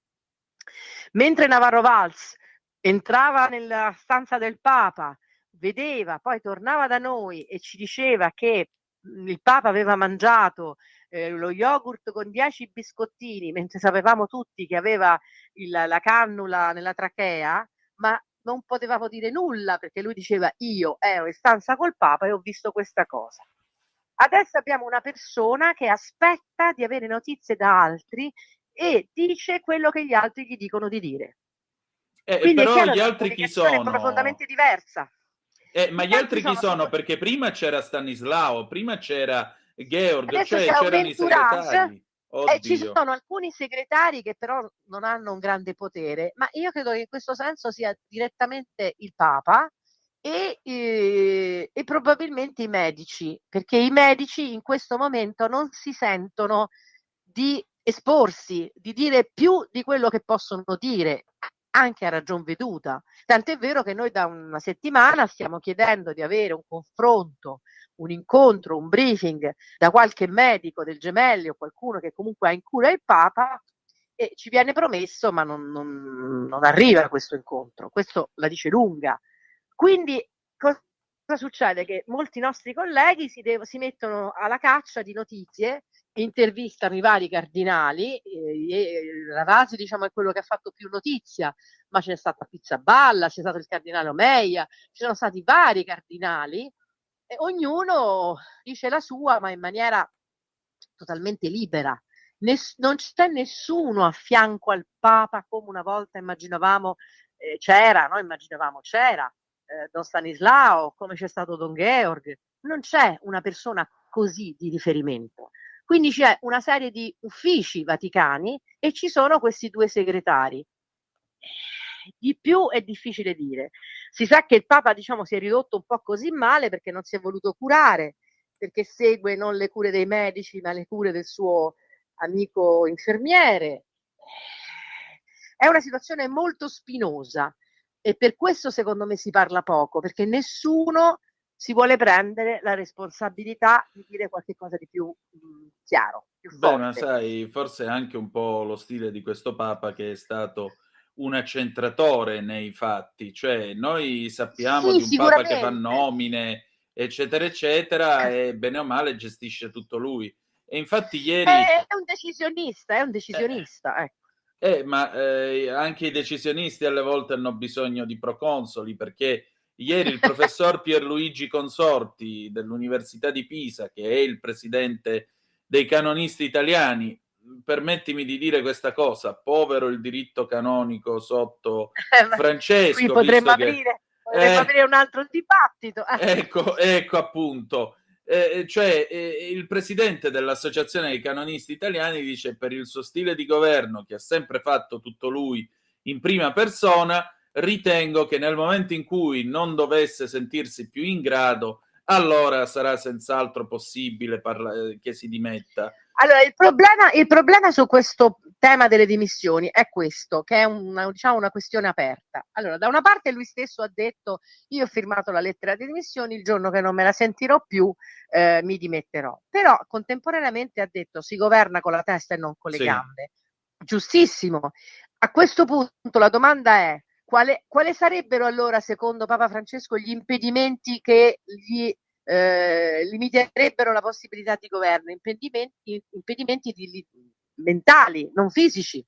Mentre Navarro Valls entrava nella stanza del Papa, vedeva, poi tornava da noi e ci diceva che il Papa aveva mangiato lo yogurt con 10 biscottini, mentre sapevamo tutti che aveva la cannula nella trachea, ma non potevamo dire nulla perché lui diceva: io ero in stanza col Papa e ho visto questa cosa. Adesso abbiamo una persona che aspetta di avere notizie da altri e dice quello che gli altri gli dicono di dire. Quindi Però è chiaro gli che la altri chi comunicazione è sono? profondamente diversa. Ma gli altri chi sono? Perché prima c'era Stanislao, prima c'era Georg, Adesso cioè c'è un c'erano i segretari. e ci Oddio. sono alcuni segretari che però non hanno un grande potere, ma io credo che in questo senso sia direttamente il Papa e probabilmente i medici, perché i medici in questo momento non si sentono di esporsi, di dire più di quello che possono dire, anche a ragion veduta. Tant'è vero che noi da una settimana stiamo chiedendo di avere un confronto, un incontro, un briefing da qualche medico del Gemelli o qualcuno che comunque ha in cura il Papa, e ci viene promesso, ma non arriva questo incontro. Questo la dice lunga. Quindi cosa succede? Che molti nostri colleghi si mettono alla caccia di notizie, intervistano i vari cardinali, Ravasi diciamo è quello che ha fatto più notizia, ma c'è stata Pizzaballa, c'è stato il cardinale Omeia, ci sono stati vari cardinali e ognuno dice la sua, ma in maniera totalmente libera. Non c'è nessuno a fianco al Papa come una volta immaginavamo c'era Don Stanislao, come c'è stato Don Georg. Non c'è una persona così di riferimento. Quindi c'è una serie di uffici vaticani e ci sono questi 2 segretari. Di più è difficile dire. Si sa che il Papa, diciamo, si è ridotto un po' così male perché non si è voluto curare, perché segue non le cure dei medici, ma le cure del suo amico infermiere. È una situazione molto spinosa e per questo secondo me si parla poco, perché nessuno si vuole prendere la responsabilità di dire qualche cosa di più chiaro, più forte. Ma sai, forse è anche un po' lo stile di questo Papa che è stato un accentratore nei fatti, cioè noi sappiamo di un Papa che fa nomine, eccetera, eccetera, e bene o male gestisce tutto lui. E infatti ieri... È un decisionista, ecco. Ma anche i decisionisti alle volte hanno bisogno di proconsoli, perché ieri il professor Pierluigi Consorti dell'Università di Pisa, che è il presidente dei canonisti italiani, permettimi di dire questa cosa: povero il diritto canonico sotto Francesco. Qui potremmo aprire un altro dibattito. Ecco appunto. Il presidente dell'Associazione dei canonisti italiani dice: per il suo stile di governo, che ha sempre fatto tutto lui in prima persona, ritengo che nel momento in cui non dovesse sentirsi più in grado, allora sarà senz'altro possibile che si dimetta. Allora, il problema su questo tema delle dimissioni è questo, che è una questione aperta. Allora, da una parte lui stesso ha detto: io ho firmato la lettera di dimissioni, il giorno che non me la sentirò più mi dimetterò. Però contemporaneamente ha detto: si governa con la testa e non con le gambe. Giustissimo. A questo punto la domanda è: quale sarebbero allora, secondo Papa Francesco, gli impedimenti che gli limiterebbero la possibilità di governo, impedimenti mentali, non fisici.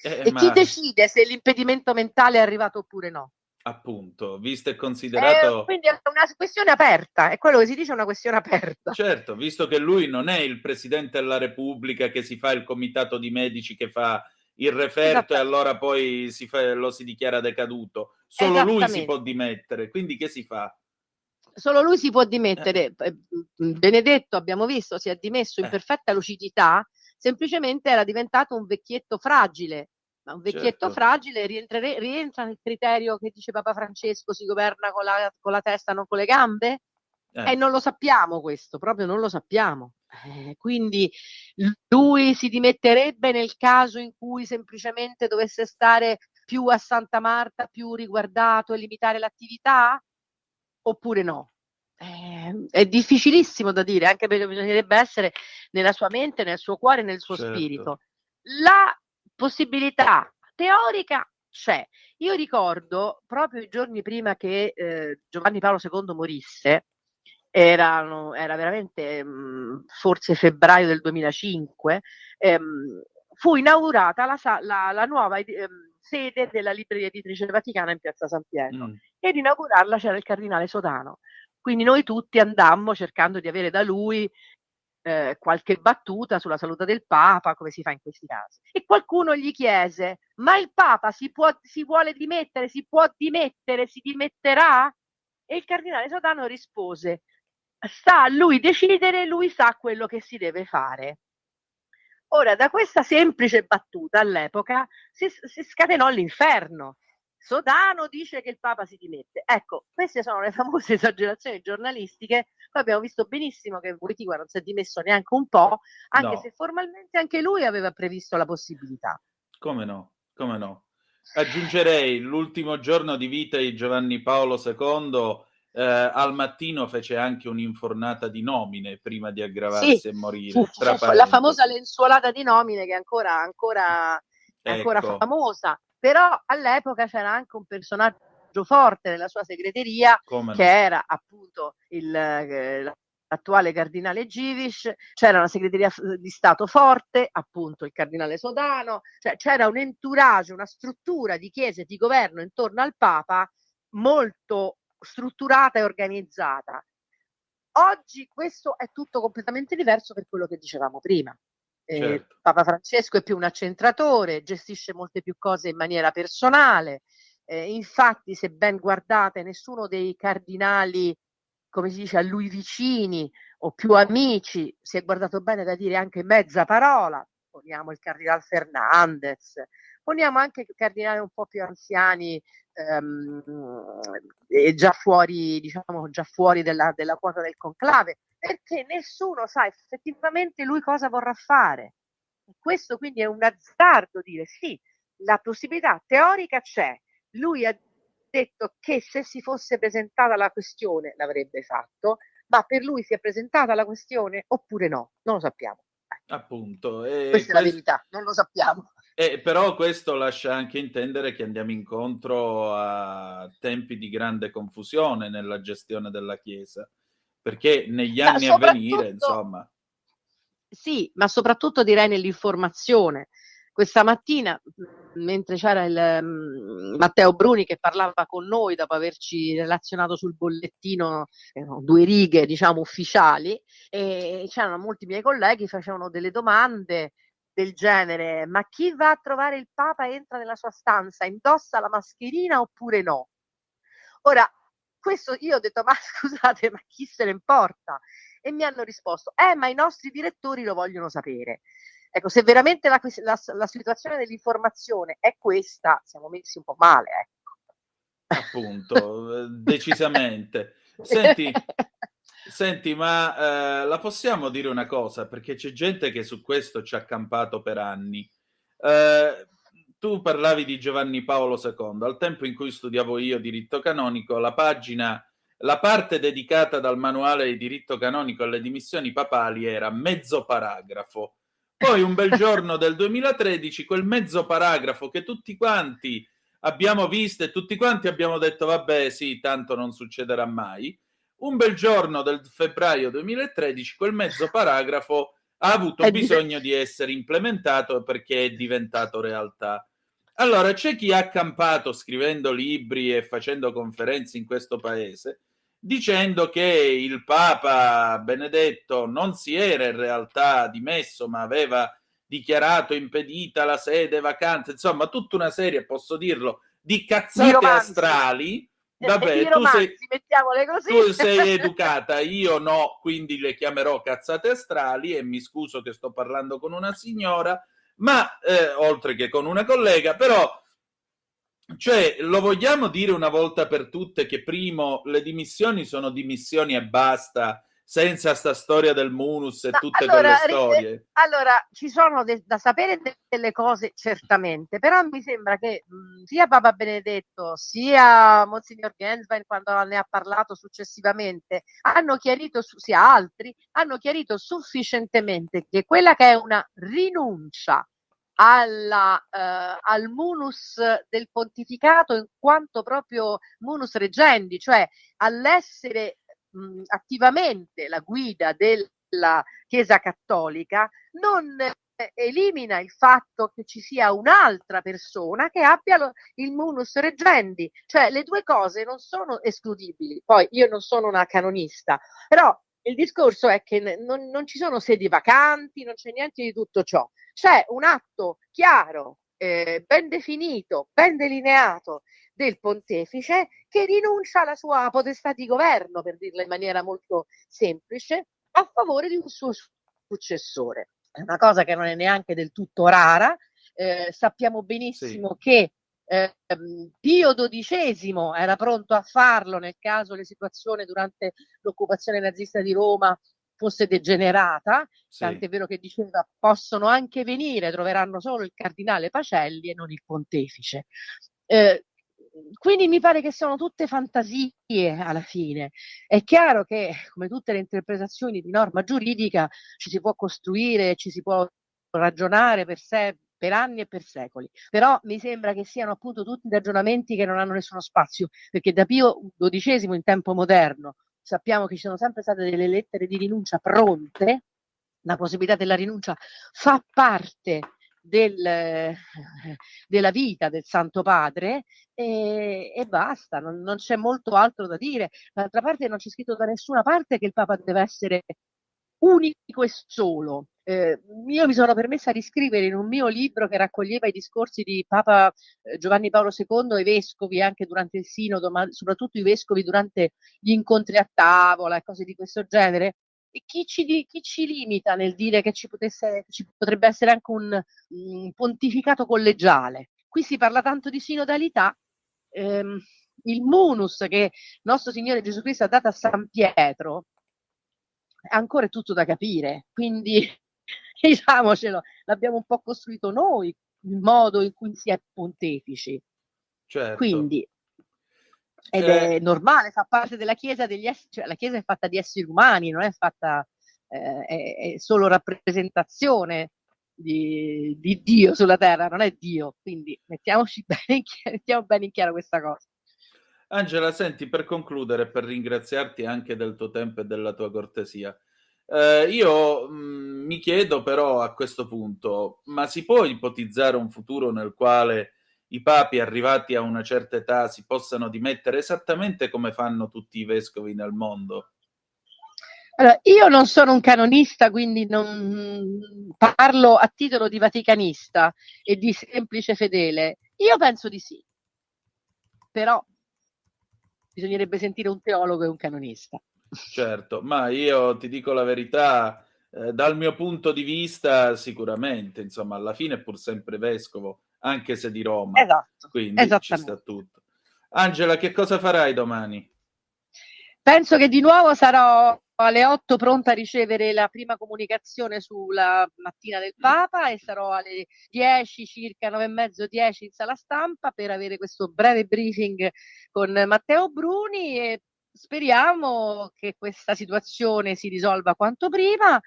E chi decide se l'impedimento mentale è arrivato oppure no? Appunto, visto e considerato... Quindi è una questione aperta, è quello che si dice, una questione aperta. Certo, visto che lui non è il Presidente della Repubblica che si fa il comitato di medici che fa il referto e allora poi lo si dichiara decaduto. Solo lui si può dimettere, quindi che si fa? Solo lui si può dimettere. Benedetto, abbiamo visto, si è dimesso in perfetta lucidità, semplicemente era diventato un vecchietto fragile. Ma un vecchietto fragile rientra nel criterio che dice Papa Francesco: si governa con la testa, non con le gambe? E non lo sappiamo questo, proprio non lo sappiamo. Quindi lui si dimetterebbe nel caso in cui semplicemente dovesse stare più a Santa Marta, più riguardato e limitare l'attività? Oppure no? È difficilissimo da dire, anche perché bisognerebbe essere nella sua mente, nel suo cuore, nel suo spirito. La possibilità teorica c'è. Io ricordo proprio i giorni prima che Giovanni Paolo II morisse, era veramente forse febbraio del 2005, fu inaugurata la nuova sede della Libreria Editrice Vaticana in Piazza San Pietro, e ad inaugurarla c'era il cardinale Sodano. Quindi noi tutti andammo cercando di avere da lui qualche battuta sulla salute del Papa, come si fa in questi casi. E qualcuno gli chiese: ma il Papa si vuole dimettere, si può dimettere, si dimetterà? E il cardinale Sodano rispose: sta a lui decidere, lui sa quello che si deve fare. Ora, da questa semplice battuta all'epoca si scatenò l'inferno. Sodano dice che il Papa si dimette. Ecco, queste sono le famose esagerazioni giornalistiche. Poi abbiamo visto benissimo che Wojtyła non si è dimesso neanche un po', anche se formalmente anche lui aveva previsto la possibilità. Come no, come no. Aggiungerei l'ultimo giorno di vita di Giovanni Paolo II, al mattino fece anche un'infornata di nomine prima di aggravarsi e morire. La famosa lenzuolata di nomine, che è ancora famosa. Però all'epoca c'era anche un personaggio forte nella sua segreteria, che era appunto l'attuale cardinale Givish, c'era una segreteria di Stato forte, appunto il cardinale Sodano, cioè c'era un entourage, una struttura di chiesa e di governo intorno al Papa molto strutturata e organizzata. Oggi questo è tutto completamente diverso per quello che dicevamo prima. Papa Francesco è più un accentratore, gestisce molte più cose in maniera personale, infatti, se ben guardate, nessuno dei cardinali, come si dice, a lui vicini o più amici si è guardato bene da dire anche mezza parola. Poniamo il cardinale Fernandez, poniamo anche i cardinali un po' più anziani, già fuori della quota del conclave, perché nessuno sa effettivamente lui cosa vorrà fare. Questo quindi è un azzardo dire sì, la possibilità teorica c'è. Lui ha detto che se si fosse presentata la questione l'avrebbe fatto, ma per lui si è presentata la questione oppure no? Non lo sappiamo. Appunto. Questa è la verità, non lo sappiamo. Però questo lascia anche intendere che andiamo incontro a tempi di grande confusione nella gestione della Chiesa, perché negli anni a venire, insomma... Sì, ma soprattutto direi nell'informazione. Questa mattina, mentre c'era il Matteo Bruni che parlava con noi dopo averci relazionato sul bollettino 2 righe, diciamo, ufficiali, e c'erano molti miei colleghi che facevano delle domande del genere: ma chi va a trovare il Papa entra nella sua stanza, indossa la mascherina oppure no? Ora, questo io ho detto: ma scusate, ma chi se ne importa? E mi hanno risposto: ma i nostri direttori lo vogliono sapere. Ecco, se veramente la situazione dell'informazione è questa, siamo messi un po' male, ecco. Appunto, decisamente. Senti, ma la possiamo dire una cosa? Perché c'è gente che su questo ci ha campato per anni. Tu parlavi di Giovanni Paolo II. Al tempo in cui studiavo io diritto canonico, la parte dedicata dal manuale di diritto canonico alle dimissioni papali era mezzo paragrafo. Poi un bel giorno del 2013 quel mezzo paragrafo che tutti quanti abbiamo visto e tutti quanti abbiamo detto vabbè sì, tanto non succederà mai, Un bel giorno del febbraio 2013 quel mezzo paragrafo ha avuto bisogno di essere implementato perché è diventato realtà. Allora, c'è chi ha campato scrivendo libri e facendo conferenze in questo paese dicendo che il Papa Benedetto non si era in realtà dimesso, ma aveva dichiarato impedita la sede vacante, insomma tutta una serie, posso dirlo, di cazzate astrali. Vabbè, mettiamole così. Tu sei educata, io no, quindi le chiamerò cazzate astrali e mi scuso che sto parlando con una signora, ma oltre che con una collega, però cioè, lo vogliamo dire una volta per tutte che primo le dimissioni sono dimissioni e basta, senza sta storia del munus e tutte quelle storie? Allora, ci sono da sapere delle cose certamente, però mi sembra che sia Papa Benedetto sia Monsignor Genswein, quando ne ha parlato successivamente, hanno chiarito, sia altri, hanno chiarito sufficientemente che quella che è una rinuncia al munus del pontificato in quanto proprio munus regendi, cioè all'essere attivamente la guida della Chiesa Cattolica, non elimina il fatto che ci sia un'altra persona che abbia il munus regendi, cioè le due cose non sono escludibili. Poi io non sono una canonista, però il discorso è che non ci sono sedi vacanti, non c'è niente di tutto ciò. C'è un atto chiaro, ben definito, ben delineato del pontefice che rinuncia alla sua potestà di governo, per dirla in maniera molto semplice, a favore di un suo successore. È una cosa che non è neanche del tutto rara. Sappiamo benissimo che Pio XII era pronto a farlo nel caso la situazione durante l'occupazione nazista di Roma fosse degenerata, tant'è vero che diceva possono anche venire, troveranno solo il cardinale Pacelli e non il pontefice. Quindi mi pare che sono tutte fantasie alla fine. È chiaro che, come tutte le interpretazioni di norma giuridica, ci si può costruire, ci si può ragionare per anni e per secoli, però mi sembra che siano appunto tutti ragionamenti che non hanno nessuno spazio, perché da Pio XII in tempo moderno sappiamo che ci sono sempre state delle lettere di rinuncia pronte, la possibilità della rinuncia fa parte della vita del Santo Padre e basta, non c'è molto altro da dire. D'altra parte non c'è scritto da nessuna parte che il Papa deve essere unico e solo. Io mi sono permessa di scrivere in un mio libro che raccoglieva i discorsi di Papa Giovanni Paolo II e i vescovi anche durante il sinodo, ma soprattutto i vescovi durante gli incontri a tavola e cose di questo genere. E chi ci limita nel dire che ci potrebbe essere anche un pontificato collegiale? Qui si parla tanto di sinodalità, il munus che nostro Signore Gesù Cristo ha dato a San Pietro ancora è tutto da capire, quindi diciamocelo, l'abbiamo un po' costruito noi il modo in cui si è pontefici. Certo. Quindi è normale, fa parte della Chiesa cioè la Chiesa è fatta di esseri umani, non è fatta è solo rappresentazione di Dio sulla terra, non è Dio, quindi mettiamo bene in chiaro questa cosa. Angela, senti, per concludere, per ringraziarti anche del tuo tempo e della tua cortesia, io mi chiedo però a questo punto, ma si può ipotizzare un futuro nel quale i papi arrivati a una certa età si possano dimettere esattamente come fanno tutti i vescovi nel mondo? Allora, io non sono un canonista, quindi non parlo a titolo di vaticanista e di semplice fedele. Io penso di sì, però bisognerebbe sentire un teologo e un canonista. Certo, ma io ti dico la verità, dal mio punto di vista sicuramente, insomma, alla fine è pur sempre vescovo, anche se di Roma. Esatto, quindi ci sta tutto. Angela, che cosa farai domani? Penso che di nuovo sarò alle 8 pronta a ricevere la prima comunicazione sulla mattina del Papa e sarò alle 10 circa, 9:30, 10 in sala stampa per avere questo breve briefing con Matteo Bruni e speriamo che questa situazione si risolva quanto prima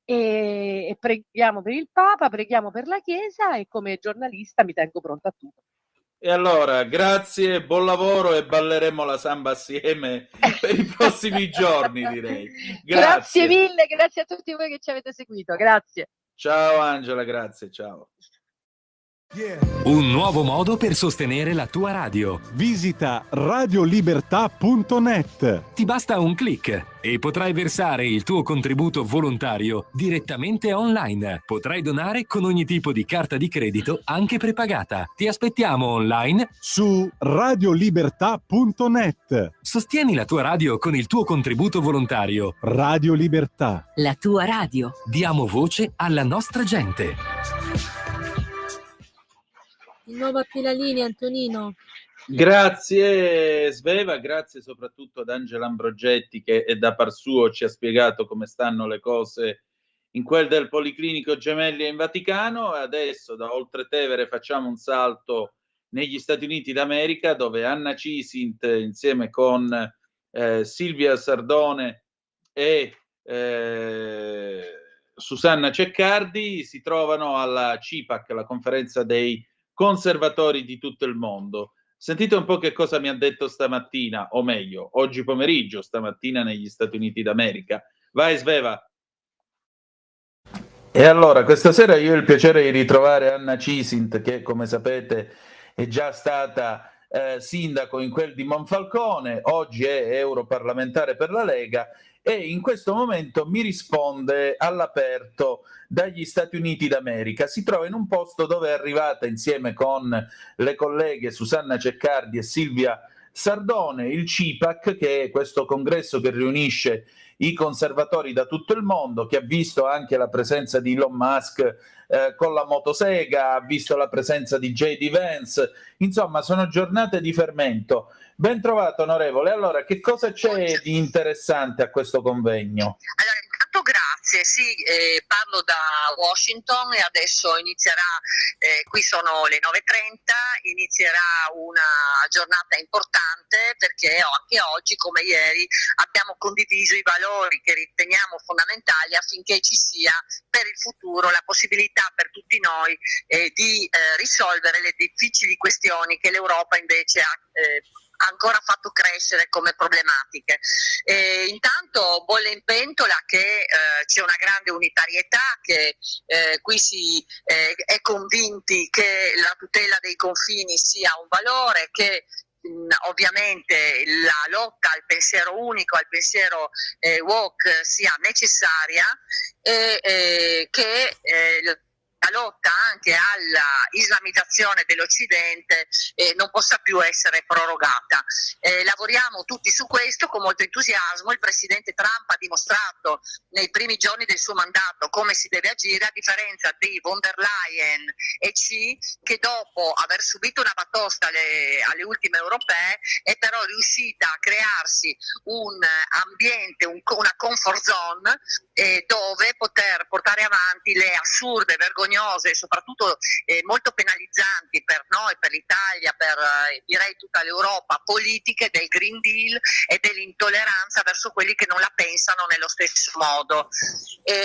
e preghiamo per il Papa, preghiamo per la Chiesa e come giornalista mi tengo pronta a tutto. E allora, grazie, buon lavoro e balleremo la samba assieme per i prossimi giorni, direi. Grazie mille, grazie a tutti voi che ci avete seguito, grazie. Ciao Angela, grazie, ciao. Un nuovo modo per sostenere la tua radio. Visita radiolibertà.net. Ti basta un click e potrai versare il tuo contributo volontario direttamente online. Potrai donare con ogni tipo di carta di credito, anche prepagata. Ti aspettiamo online su radiolibertà.net. Sostieni la tua radio con il tuo contributo volontario. Radio Libertà. La tua radio. Diamo voce alla nostra gente. Di nuovo apri la linea, Antonino. Grazie Sveva, grazie soprattutto ad Angela Ambrogetti che da par suo ci ha spiegato come stanno le cose in quel del Policlinico Gemelli in Vaticano. Adesso da Oltretevere facciamo un salto negli Stati Uniti d'America, dove Anna Cisint insieme con Silvia Sardone e Susanna Ceccardi si trovano alla CIPAC, la conferenza dei conservatori di tutto il mondo. Sentite un po' che cosa mi ha detto stamattina, o meglio, oggi pomeriggio, stamattina negli Stati Uniti d'America. Vai Sveva. E allora, questa sera io ho il piacere di ritrovare Anna Cisint, che come sapete è già stata sindaco in quel di Monfalcone, oggi è europarlamentare per la Lega e in questo momento mi risponde all'aperto dagli Stati Uniti d'America. Si trova in un posto dove è arrivata insieme con le colleghe Susanna Ceccardi e Silvia Sardone, il CIPAC, che è questo congresso che riunisce i conservatori da tutto il mondo, che ha visto anche la presenza di Elon Musk con la motosega, ha visto la presenza di J.D. Vance, insomma sono giornate di fermento. Ben trovato onorevole. Allora, che cosa c'è di interessante a questo convegno? Allora, intanto grazie, sì, parlo da Washington e adesso inizierà, qui sono le 9:30, inizierà una giornata importante perché anche oggi, come ieri, abbiamo condiviso i valori che riteniamo fondamentali affinché ci sia per il futuro la possibilità per tutti noi di risolvere le difficili questioni che l'Europa invece ha ancora fatto crescere come problematiche. Intanto bolle in pentola che c'è una grande unitarietà, che qui si è convinti che la tutela dei confini sia un valore, che ovviamente la lotta al pensiero unico, al pensiero woke sia necessaria e che la lotta anche alla islamizzazione dell'Occidente non possa più essere prorogata. Lavoriamo tutti su questo con molto entusiasmo. Il presidente Trump ha dimostrato nei primi giorni del suo mandato come si deve agire, a differenza di von der Leyen e Xi, che dopo aver subito una batosta alle ultime europee è però riuscita a crearsi un ambiente, una comfort zone dove poter portare avanti le assurde, vergognose e soprattutto molto penalizzanti per noi, per l'Italia, per direi tutta l'Europa, politiche del Green Deal e dell'intolleranza verso quelli che non la pensano nello stesso modo.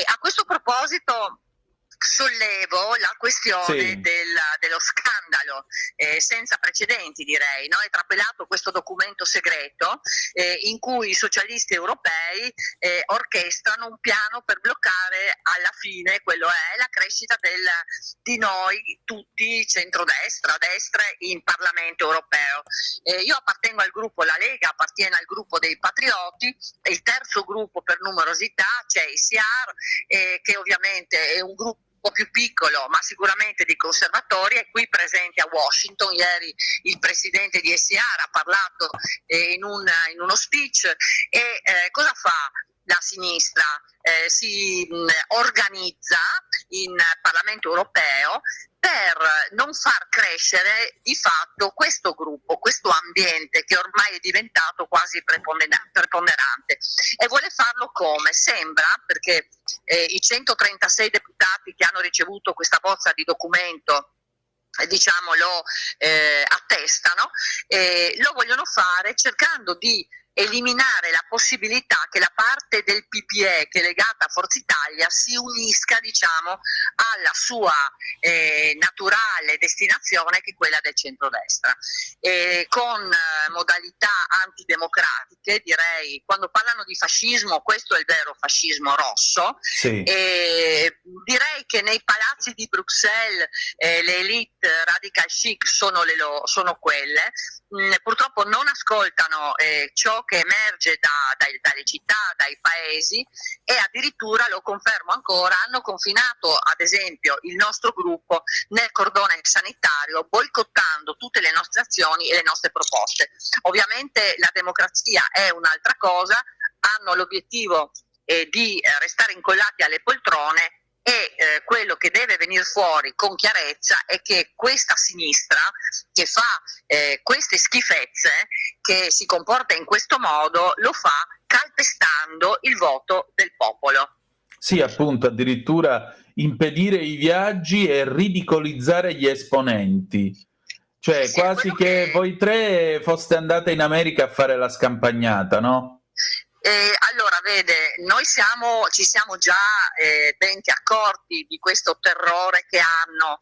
A questo proposito sollevo la questione dello scandalo senza precedenti, direi, no? È trapelato questo documento segreto in cui i socialisti europei orchestrano un piano per bloccare alla fine, quello è, la crescita di noi tutti centrodestra, destra in Parlamento europeo. Io appartengo al gruppo, la Lega appartiene al gruppo dei patrioti, e il terzo gruppo per numerosità c'è ICR, che ovviamente è un gruppo più piccolo ma sicuramente di conservatori, è qui presente a Washington. Ieri il presidente di ECR ha parlato in uno speech e cosa fa la sinistra? Si organizza in Parlamento europeo per non far crescere di fatto questo gruppo, questo ambiente che ormai è diventato quasi preponderante, e vuole farlo come? Sembra, perché i 136 deputati che hanno ricevuto questa bozza di documento diciamo lo attestano, lo vogliono fare cercando di eliminare la possibilità che la parte del PPE che è legata a Forza Italia si unisca, diciamo, alla sua naturale destinazione, che è quella del centrodestra, con modalità antidemocratiche, direi. Quando parlano di fascismo, questo è il vero fascismo rosso. Sì. Direi che nei palazzi di Bruxelles le elite radical chic sono quelle. Purtroppo non ascoltano ciò che emerge dalle città, dai paesi, e addirittura, lo confermo ancora, hanno confinato ad esempio il nostro gruppo nel cordone sanitario, boicottando tutte le nostre azioni e le nostre proposte. Ovviamente la democrazia è un'altra cosa, hanno l'obiettivo di restare incollati alle poltrone, e quello che deve venire fuori con chiarezza è che questa sinistra che fa queste schifezze, che si comporta in questo modo, lo fa calpestando il voto del popolo. Sì, appunto, addirittura impedire i viaggi e ridicolizzare gli esponenti. Cioè, sì, quasi che voi tre foste andate in America a fare la scampagnata, no? Allora, vede, noi ci siamo già ben accorti di questo terrore che hanno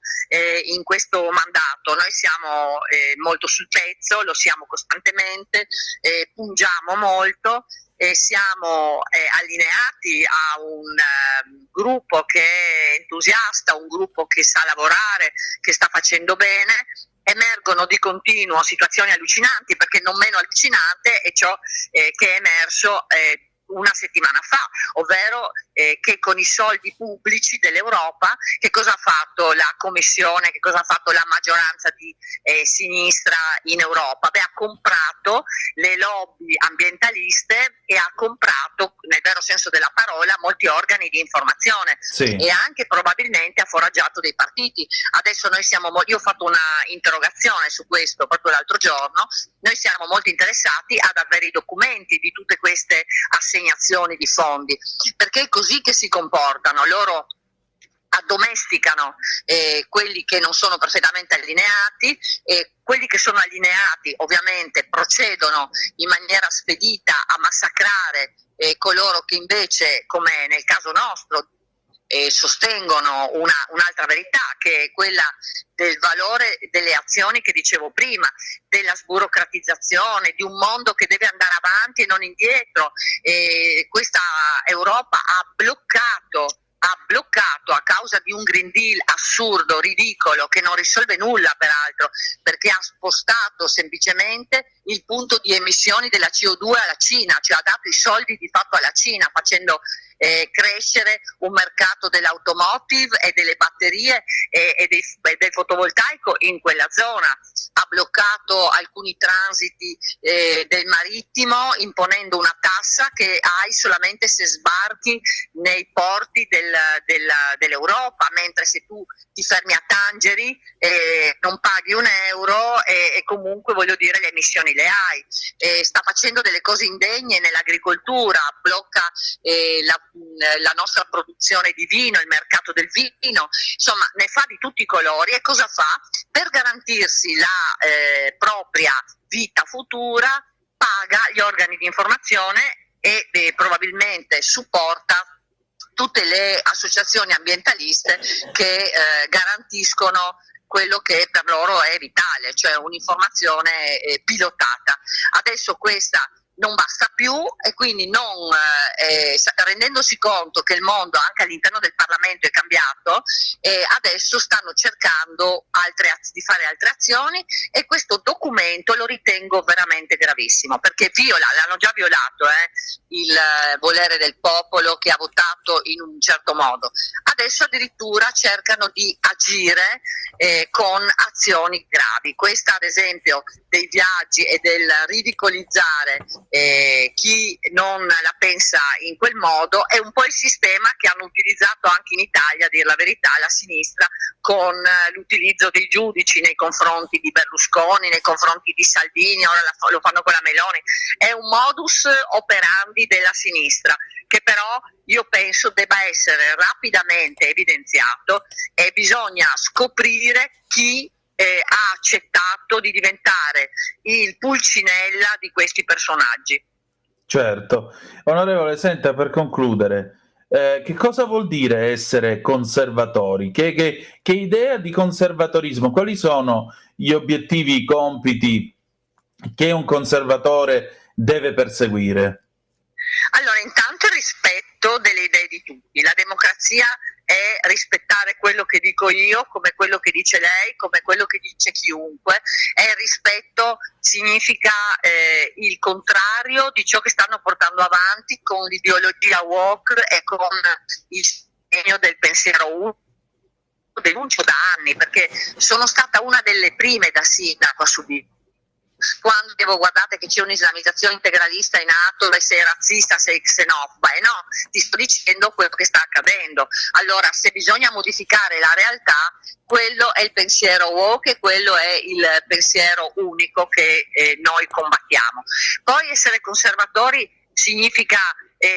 in questo mandato. Noi siamo molto sul pezzo, lo siamo costantemente, pungiamo molto, siamo allineati a un gruppo che è entusiasta, un gruppo che sa lavorare, che sta facendo bene. Emergono di continuo situazioni allucinanti, perché non meno allucinante è ciò che è emerso una settimana fa, ovvero che con i soldi pubblici dell'Europa, che cosa ha fatto la Commissione, che cosa ha fatto la maggioranza di sinistra in Europa? Beh, ha comprato le lobby ambientaliste e ha comprato, nel vero senso della parola, molti organi di informazione, sì, e anche probabilmente ha foraggiato dei partiti. Adesso noi io ho fatto una interrogazione su questo proprio l'altro giorno. Noi siamo molto interessati ad avere i documenti di tutte queste assegnazioni di fondi, perché è così che si comportano. Loro addomesticano quelli che non sono perfettamente allineati, e quelli che sono allineati ovviamente procedono in maniera spedita a massacrare coloro che invece, come nel caso nostro, sostengono un'altra verità, che è quella del valore delle azioni che dicevo prima, della sburocratizzazione, di un mondo che deve andare avanti e non indietro. Questa Europa ha bloccato a causa di un Green Deal assurdo, ridicolo, che non risolve nulla peraltro, perché ha spostato semplicemente il punto di emissioni della CO2 alla Cina, cioè ha dato i soldi di fatto alla Cina, facendo crescere un mercato dell'automotive e delle batterie e del fotovoltaico in quella zona. Ha bloccato alcuni transiti del marittimo, imponendo una tassa che hai solamente se sbarchi nei porti dell'Europa, mentre se tu ti fermi a Tangeri non paghi €1 e comunque, voglio dire, le emissioni le hai. Sta facendo delle cose indegne nell'agricoltura, blocca la nostra produzione di vino, il mercato del vino, insomma ne fa di tutti i colori. E cosa fa? Per garantirsi la propria vita futura paga gli organi di informazione e probabilmente supporta tutte le associazioni ambientaliste che garantiscono quello che per loro è vitale, cioè un'informazione pilotata. Adesso questa non basta più, e quindi rendendosi conto che il mondo anche all'interno del Parlamento è cambiato, adesso stanno cercando di fare altre azioni, e questo documento lo ritengo veramente gravissimo, perché l'hanno già violato il volere del popolo che ha votato in un certo modo. Adesso addirittura cercano di agire con azioni gravi. Questa ad esempio dei viaggi e del ridicolizzare chi non la pensa in quel modo è un po' il sistema che hanno utilizzato anche in Italia, a dir la verità, la sinistra, con l'utilizzo dei giudici nei confronti di Berlusconi, nei confronti di Salvini, ora lo fanno con la Meloni. È un modus operandi della sinistra, che però io penso debba essere rapidamente evidenziato, e bisogna scoprire chi ha accettato di diventare il pulcinella di questi personaggi. Certo. Onorevole, senta, per concludere, che cosa vuol dire essere conservatori? Che idea di conservatorismo? Quali sono gli obiettivi, i compiti che un conservatore deve perseguire? Allora, intanto il rispetto delle idee di tutti. La democrazia è rispettare quello che dico io, come quello che dice lei, come quello che dice chiunque. E il rispetto significa il contrario di ciò che stanno portando avanti con l'ideologia woke e con il segno del pensiero unico. Denuncio da anni, perché sono stata una delle prime da sindaco a subire. Quando dicevo guardate che c'è un'islamizzazione integralista in atto e sei razzista, sei xenofoba, e no, ti sto dicendo quello che sta accadendo. Allora, se bisogna modificare la realtà, quello è il pensiero woke e quello è il pensiero unico che noi combattiamo. Poi essere conservatori significa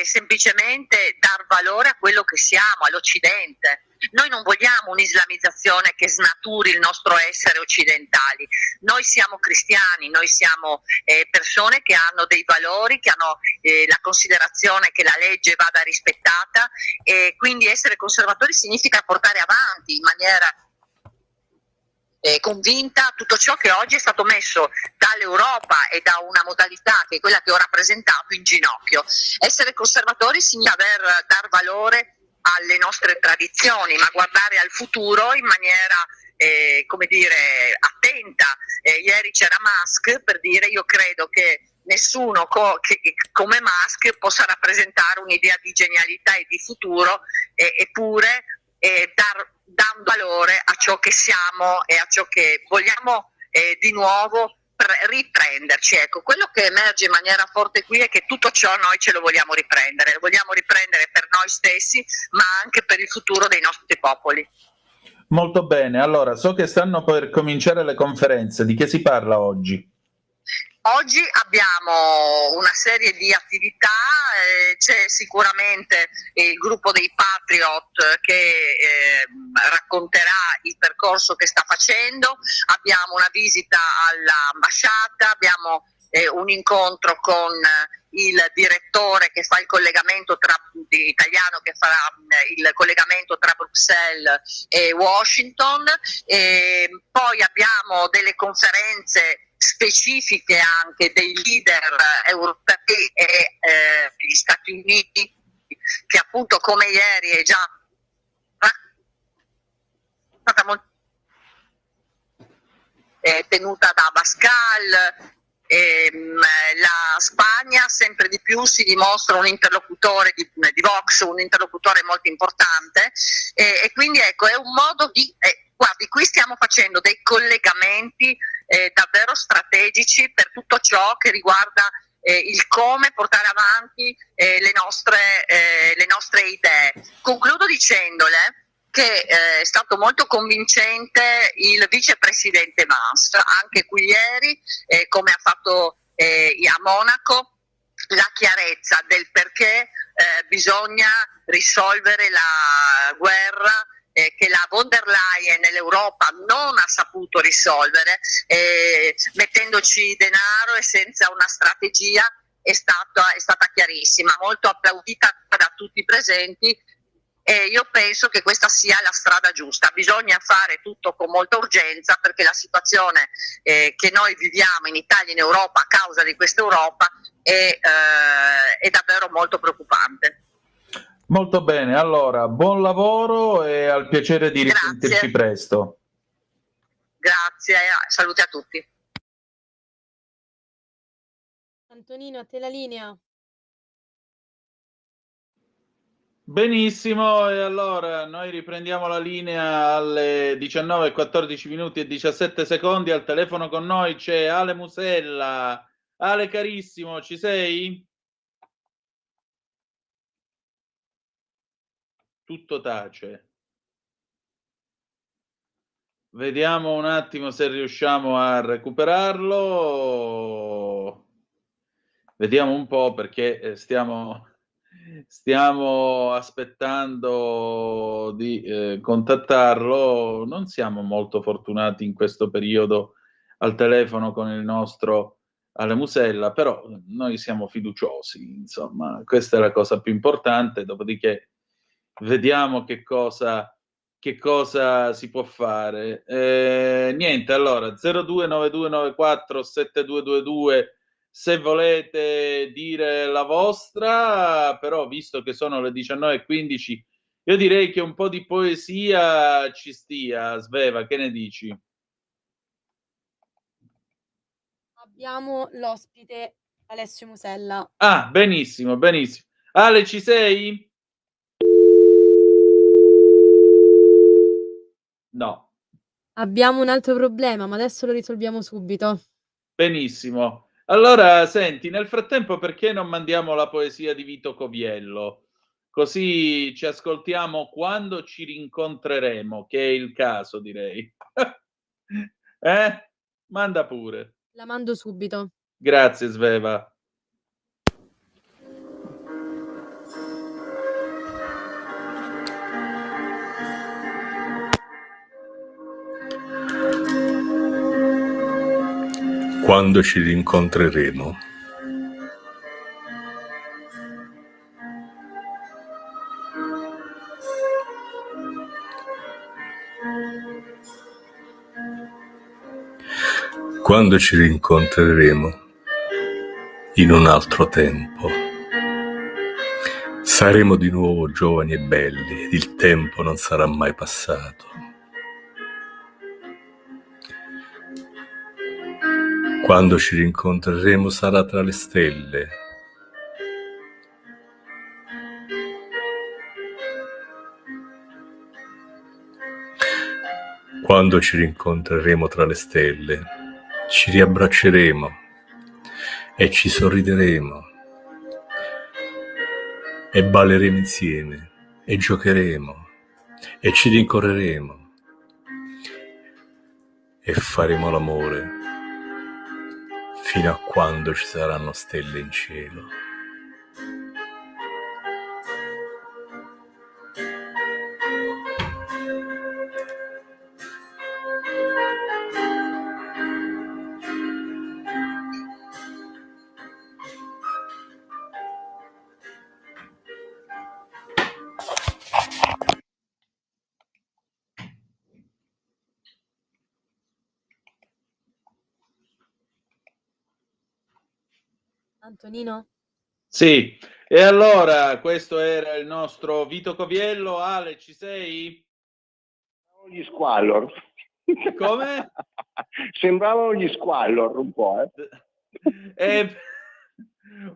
semplicemente dar valore a quello che siamo, all'Occidente. Noi non vogliamo un'islamizzazione che snaturi il nostro essere occidentali. Noi siamo cristiani, noi siamo persone che hanno dei valori, che hanno la considerazione che la legge vada rispettata, e quindi essere conservatori significa portare avanti in maniera convinta tutto ciò che oggi è stato messo dall'Europa e da una modalità che è quella che ho rappresentato in ginocchio. Essere conservatori significa dar valore alle nostre tradizioni, ma guardare al futuro in maniera come dire, attenta. Ieri c'era Musk per dire: io credo che nessuno come Musk possa rappresentare un'idea di genialità e di futuro, eppure dando valore a ciò che siamo e a ciò che vogliamo di nuovo riprenderci. Ecco, quello che emerge in maniera forte qui è che tutto ciò noi ce lo vogliamo riprendere per noi stessi, ma anche per il futuro dei nostri popoli. Molto bene, allora so che stanno per cominciare le conferenze, di che si parla oggi? Oggi abbiamo una serie di attività, c'è sicuramente il gruppo dei Patriot che racconterà il percorso che sta facendo, abbiamo una visita all'ambasciata, abbiamo un incontro con il direttore che fa il collegamento italiano, che farà il collegamento tra Bruxelles e Washington, e poi abbiamo delle conferenze specifiche anche dei leader europei e degli Stati Uniti, che appunto come ieri è già stata molto tenuta da Abascal. La Spagna sempre di più si dimostra un interlocutore di Vox, un interlocutore molto importante, e quindi ecco, è un modo di guardi, qui stiamo facendo dei collegamenti davvero strategici per tutto ciò che riguarda il come portare avanti le nostre idee. Concludo dicendole che è stato molto convincente il vicepresidente Vance, anche qui ieri, come ha fatto a Monaco, la chiarezza del perché bisogna risolvere la guerra che la von der Leyen nell'Europa non ha saputo risolvere, mettendoci denaro e senza una strategia. È stata chiarissima, molto applaudita da tutti i presenti, e io penso che questa sia la strada giusta. Bisogna fare tutto con molta urgenza, perché la situazione che noi viviamo in Italia e in Europa a causa di questa Europa è davvero molto preoccupante. Molto bene, allora buon lavoro e al piacere di risentirci presto. Grazie, saluti a tutti. Antonino, a te la linea. Benissimo, e allora noi riprendiamo la linea alle 19:14 e 17 secondi. Al telefono con noi c'è Ale Musella. Ale carissimo, ci sei? Tutto tace. Vediamo un attimo se riusciamo a recuperarlo. Vediamo un po', perché stiamo aspettando di contattarlo. Non siamo molto fortunati in questo periodo al telefono con il nostro alle Musella, però noi siamo fiduciosi, insomma, questa è la cosa più importante, dopodiché vediamo che cosa si può fare. Niente, allora 0292947222 se volete dire la vostra, però visto che sono le 19:15 io direi che un po' di poesia ci stia. Sveva, che ne dici? Abbiamo l'ospite Alessio Musella. Ah, benissimo, benissimo. Ale, ci sei? No. Abbiamo un altro problema, ma adesso lo risolviamo subito. Benissimo. Allora, senti, nel frattempo perché non mandiamo la poesia di Vito Coviello? Così ci ascoltiamo quando ci rincontreremo, che è il caso, direi. Manda pure. La mando subito. Grazie, Sveva. Quando ci rincontreremo. Quando ci rincontreremo in un altro tempo, saremo di nuovo giovani e belli ed il tempo non sarà mai passato. Quando ci rincontreremo sarà tra le stelle. Quando ci rincontreremo tra le stelle, ci riabbracceremo e ci sorrideremo e balleremo insieme e giocheremo e ci rincorreremo e faremo l'amore fino a quando ci saranno stelle in cielo. Antonino? Sì, e allora questo era il nostro Vito Coviello. Ale, ci sei? Gli Squallor. Come? Sembravano gli Squallor un po',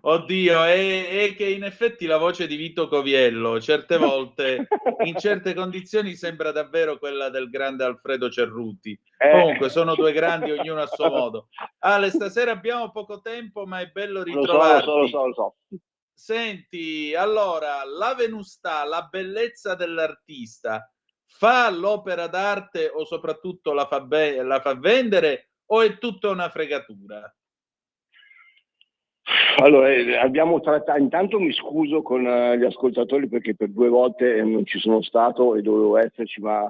Oddio, è che in effetti la voce di Vito Coviello certe volte, in certe condizioni, sembra davvero quella del grande Alfredo Cerruti. Comunque, sono due grandi, ognuno a suo modo. Ale, stasera abbiamo poco tempo, ma è bello ritrovarti. Lo so. Senti, allora, la venustà, la bellezza dell'artista, fa l'opera d'arte o soprattutto la fa vendere o è tutta una fregatura? Allora, abbiamo trattato, intanto mi scuso con gli ascoltatori perché per 2 volte non ci sono stato e dovevo esserci, ma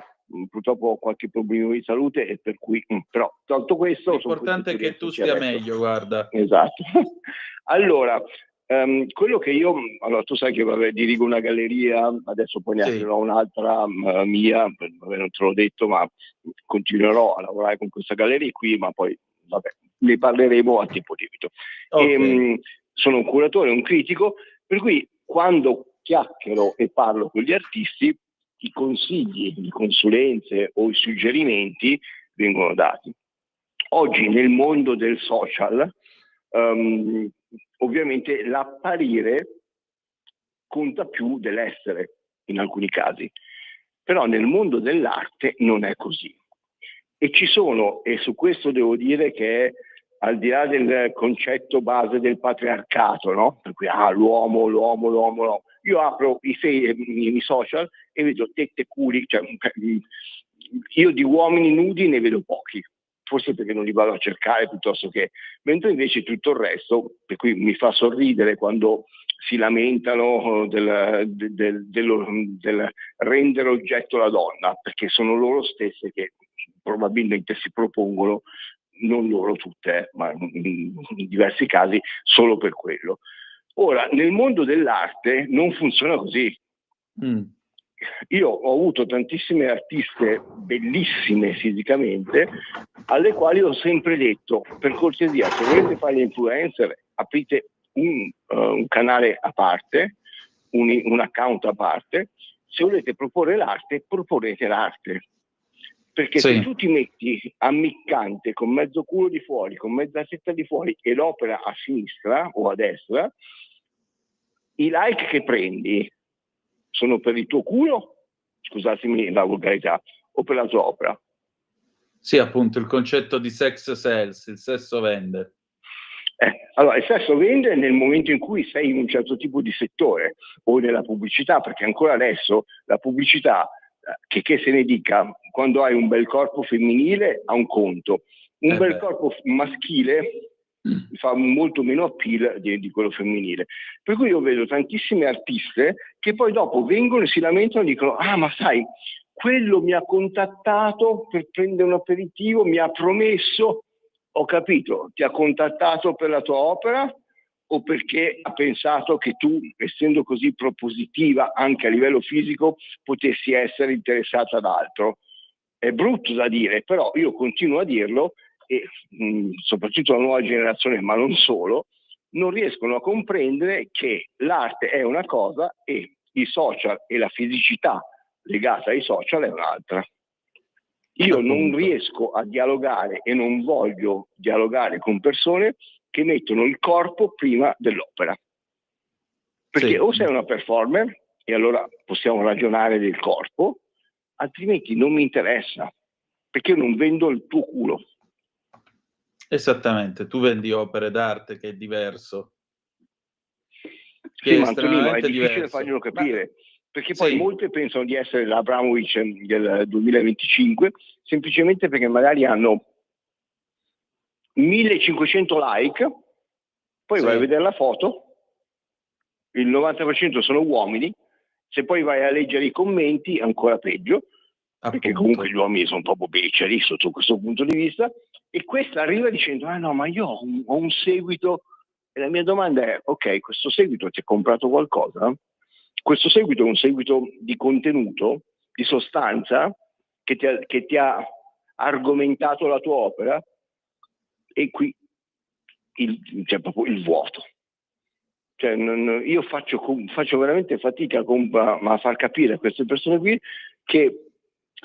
purtroppo ho qualche problema di salute e per cui, però tolto questo... L'importante è che tu stia meglio, guarda. Esatto. Allora, quello che io, allora tu sai che dirigo una galleria, adesso poi ne aprirò un'altra mia, non te l'ho detto, ma continuerò a lavorare con questa galleria qui, ma poi ne parleremo a tempo debito. Okay. Sono un curatore, un critico, per cui quando chiacchiero e parlo con gli artisti, i consigli, le consulenze o i suggerimenti vengono dati. Oggi nel mondo del social, ovviamente l'apparire conta più dell'essere in alcuni casi, però nel mondo dell'arte non è così. E ci sono, e su questo devo dire che al di là del concetto base del patriarcato, no? Per cui l'uomo, io apro i social e vedo tette, culi, cioè, io di uomini nudi ne vedo pochi, forse perché non li vado a cercare piuttosto che, mentre invece tutto il resto, per cui mi fa sorridere quando si lamentano del rendere oggetto la donna, perché sono loro stesse che probabilmente si propongono non loro tutte, ma in diversi casi solo per quello. Ora, nel mondo dell'arte non funziona così. Io ho avuto tantissime artiste bellissime fisicamente, alle quali ho sempre detto, per cortesia, se volete fare l'influencer, aprite un canale a parte, un account a parte. Se volete proporre l'arte, proponete l'arte. Perché se tu ti metti ammiccante con mezzo culo di fuori, con mezza testa di fuori e l'opera a sinistra o a destra, i like che prendi sono per il tuo culo, scusatemi la volgarità, o per la tua opera? Sì, appunto, il concetto di sex sells, il sesso vende. Allora, il sesso vende nel momento in cui sei in un certo tipo di settore o nella pubblicità, perché ancora adesso la pubblicità, che se ne dica, quando hai un bel corpo femminile ha un conto, un bel corpo maschile fa molto meno appeal di quello femminile. Per cui io vedo tantissime artiste che poi dopo vengono e si lamentano e dicono: ah, ma sai, quello mi ha contattato per prendere un aperitivo, mi ha promesso. Ho capito, ti ha contattato per la tua opera o perché ha pensato che tu, essendo così propositiva anche a livello fisico, potessi essere interessata ad altro? È brutto da dire, però io continuo a dirlo, e soprattutto la nuova generazione, ma non solo, non riescono a comprendere che l'arte è una cosa e i social e la fisicità legata ai social è un'altra. Io non riesco a dialogare e non voglio dialogare con persone che mettono il corpo prima dell'opera. Perché o sei una performer e allora possiamo ragionare del corpo, altrimenti non mi interessa, perché io non vendo il tuo culo. Esattamente, tu vendi opere d'arte, che è diverso. Sì, ma Antonino, è difficile farglielo capire. Perché poi molte pensano di essere l'Abramovic del 2025 semplicemente perché magari hanno 1500 like, poi vai a vedere la foto, il 90% sono uomini, se poi vai a leggere i commenti ancora peggio, perché comunque gli uomini sono proprio beceri sotto questo punto di vista, e questa arriva dicendo: ah no, ma io ho un seguito, e la mia domanda è: ok, questo seguito ti ha comprato qualcosa? Questo seguito è un seguito di contenuto, di sostanza, che ti ha argomentato la tua opera, e qui c'è proprio il vuoto. Cioè, io faccio veramente fatica a far capire a queste persone qui che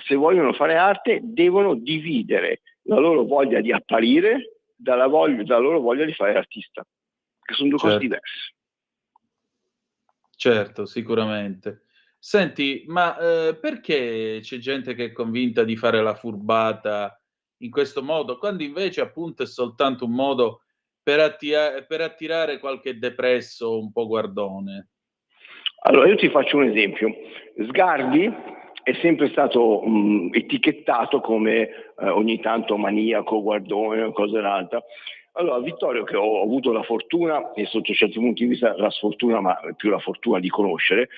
se vogliono fare arte devono dividere la loro voglia di apparire dalla loro voglia di fare artista, che sono due cose diverse. Certo, sicuramente. Senti, ma perché c'è gente che è convinta di fare la furbata in questo modo, quando invece appunto è soltanto un modo per attirare qualche depresso un po' guardone? Allora, io ti faccio un esempio. Sgarbi è sempre stato etichettato come ogni tanto maniaco, guardone, cosa d'altra. Allora, Vittorio, che ho avuto la fortuna, e sotto certi punti di vista la sfortuna, ma più la fortuna di conoscere,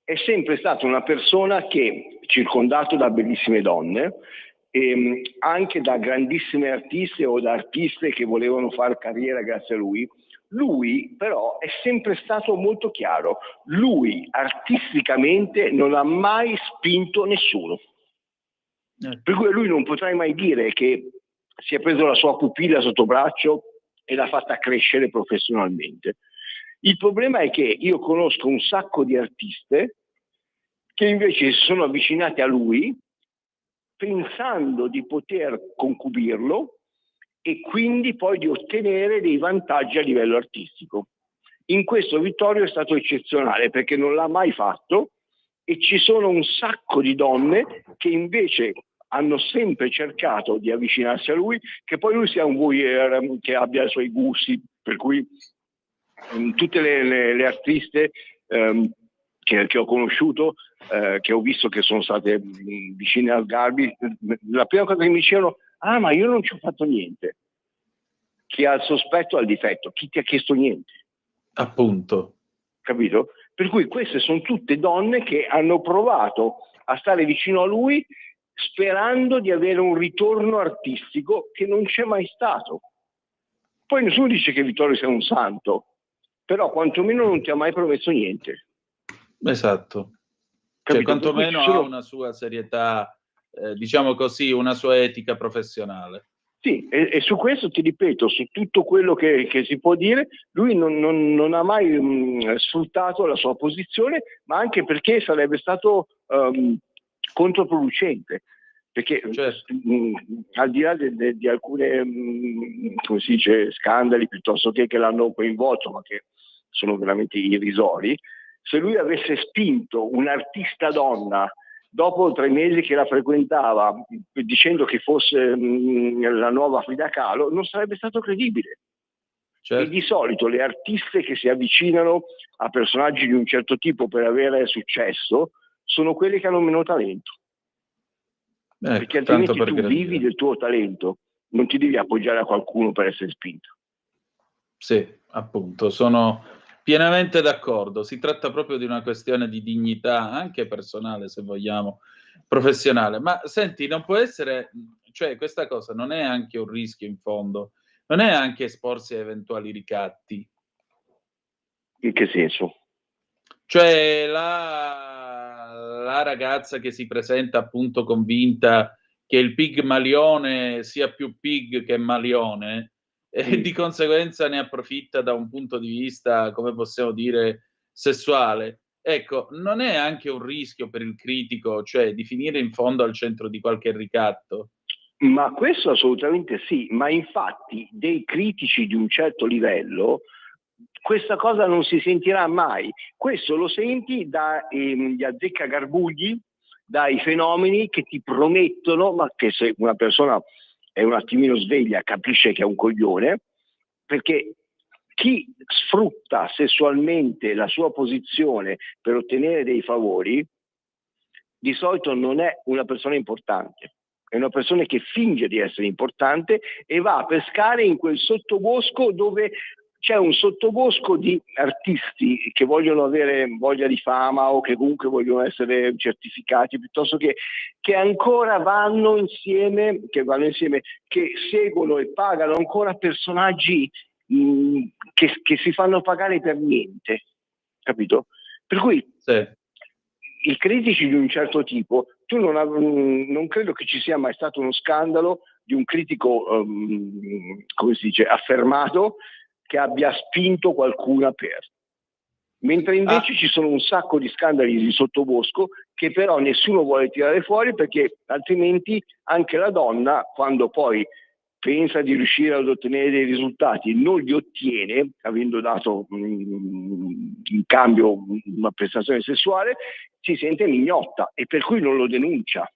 è sempre stata una persona che, circondato da bellissime donne, e anche da grandissime artiste o da artiste che volevano fare carriera grazie a lui però è sempre stato molto chiaro. Lui artisticamente non ha mai spinto nessuno. Per cui lui non potrai mai dire che si è preso la sua pupilla sotto braccio e l'ha fatta crescere professionalmente. Il problema è che io conosco un sacco di artiste che invece si sono avvicinate a lui pensando di poter concubirlo e quindi poi di ottenere dei vantaggi a livello artistico. In questo Vittorio è stato eccezionale perché non l'ha mai fatto, e ci sono un sacco di donne che invece hanno sempre cercato di avvicinarsi a lui, che poi lui sia un voyeur, che abbia i suoi gusti, per cui tutte le artiste che ho conosciuto, che ho visto che sono state vicine al Sgarbi, la prima cosa che mi dicevano: ah, ma io non ci ho fatto niente. Chi ha il sospetto ha il difetto, chi ti ha chiesto niente. Appunto. Capito? Per cui queste sono tutte donne che hanno provato a stare vicino a lui sperando di avere un ritorno artistico che non c'è mai stato. Poi nessuno dice che Vittorio sia un santo, però quantomeno non ti ha mai promesso niente. Esatto. Capito? Quantomeno Ha una sua serietà, diciamo così, una sua etica professionale. Sì, e su questo ti ripeto, su tutto quello che si può dire, lui non ha mai sfruttato la sua posizione, ma anche perché sarebbe stato controproducente. Perché al di là di alcune come si dice, scandali piuttosto che l'hanno coinvolto, ma che sono veramente irrisori, se lui avesse spinto un'artista donna dopo 3 mesi che la frequentava dicendo che fosse la nuova Frida Kahlo, non sarebbe stato credibile. E di solito le artiste che si avvicinano a personaggi di un certo tipo per avere successo sono quelle che hanno meno talento. Perché altrimenti tu vivi del tuo talento, non ti devi appoggiare a qualcuno per essere spinto. Sì, appunto, sono pienamente d'accordo. Si tratta proprio di una questione di dignità, anche personale, se vogliamo, professionale. Ma senti, non può essere, cioè questa cosa non è anche un rischio in fondo? Non è anche esporsi a eventuali ricatti? In che senso? Cioè la ragazza che si presenta appunto convinta che il Pigmalione sia più pig che Malione e di conseguenza ne approfitta da un punto di vista, come possiamo dire, sessuale. Ecco, non è anche un rischio per il critico, cioè di finire in fondo al centro di qualche ricatto? Ma questo assolutamente sì, ma infatti dei critici di un certo livello questa cosa non si sentirà mai. Questo lo senti dagli azzeccagarbugli, dai fenomeni che ti promettono, ma che se una persona è un attimino sveglia capisce che è un coglione, perché chi sfrutta sessualmente la sua posizione per ottenere dei favori di solito non è una persona importante, è una persona che finge di essere importante e va a pescare in quel sottobosco dove c'è un sottobosco di artisti che vogliono avere voglia di fama o che comunque vogliono essere certificati, piuttosto che ancora vanno insieme, che seguono e pagano ancora personaggi che si fanno pagare per niente, capito? Per cui i critici di un certo tipo, tu non credo che ci sia mai stato uno scandalo di un critico, come si dice, affermato, che abbia spinto qualcuna per. Mentre invece ci sono un sacco di scandali di sottobosco che però nessuno vuole tirare fuori, perché altrimenti anche la donna, quando poi pensa di riuscire ad ottenere dei risultati e non li ottiene, avendo dato in cambio una prestazione sessuale, si sente mignotta e per cui non lo denuncia.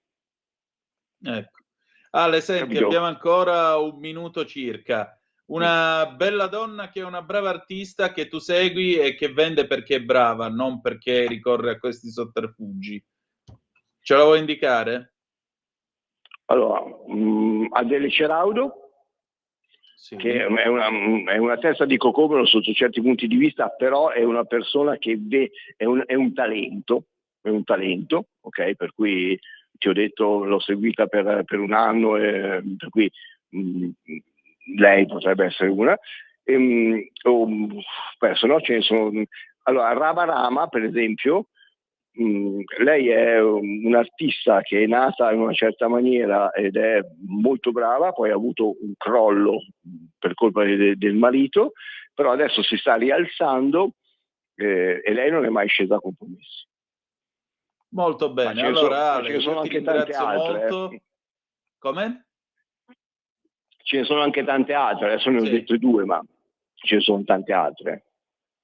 Ecco. Ale, senti, Capito? abbiamo ancora 1 minuto circa. Una bella donna che è una brava artista che tu segui e che vende perché è brava, non perché ricorre a questi sotterfugi. Ce la vuoi indicare? Allora, Adele Ceraudo, che è una testa di cocomero sotto certi punti di vista, però è una persona che è un talento, ok? Per cui ti ho detto, l'ho seguita per 1 anno, per cui lei potrebbe essere una. Se no ce ne sono. Allora, Rava Rama, per esempio, lei è un'artista che è nata in una certa maniera ed è molto brava, poi ha avuto un crollo per colpa del marito, però adesso si sta rialzando e lei non è mai scesa a compromessi. Molto bene, allora Ale, io ti ringrazio molto. Come? Ce ne sono anche tante altre, adesso ne ho detto 2, ma ce ne sono tante altre.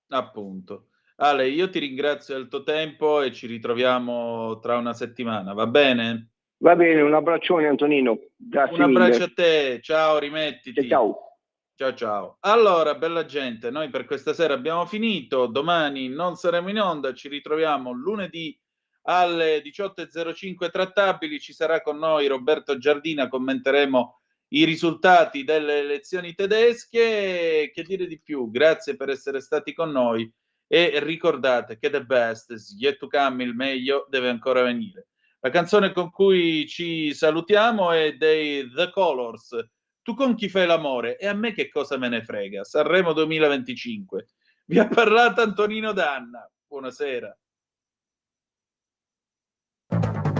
Appunto. Ale, io ti ringrazio del tuo tempo e ci ritroviamo tra una settimana, va bene? Va bene, un abbraccione Antonino, grazie mille. Un abbraccio a te, ciao, rimettiti. Ciao. Ciao ciao. Allora, bella gente, noi per questa sera abbiamo finito, domani non saremo in onda, ci ritroviamo lunedì alle 18.05 trattabili, ci sarà con noi Roberto Giardina, commenteremo i risultati delle elezioni tedesche. Che dire di più? Grazie per essere stati con noi e ricordate che the best is yet to come, il meglio deve ancora venire. La canzone con cui ci salutiamo è dei The Colors. Tu con chi fai l'amore? E a me che cosa me ne frega? Sanremo 2025. Vi ha parlato Antonino Danna. Buonasera.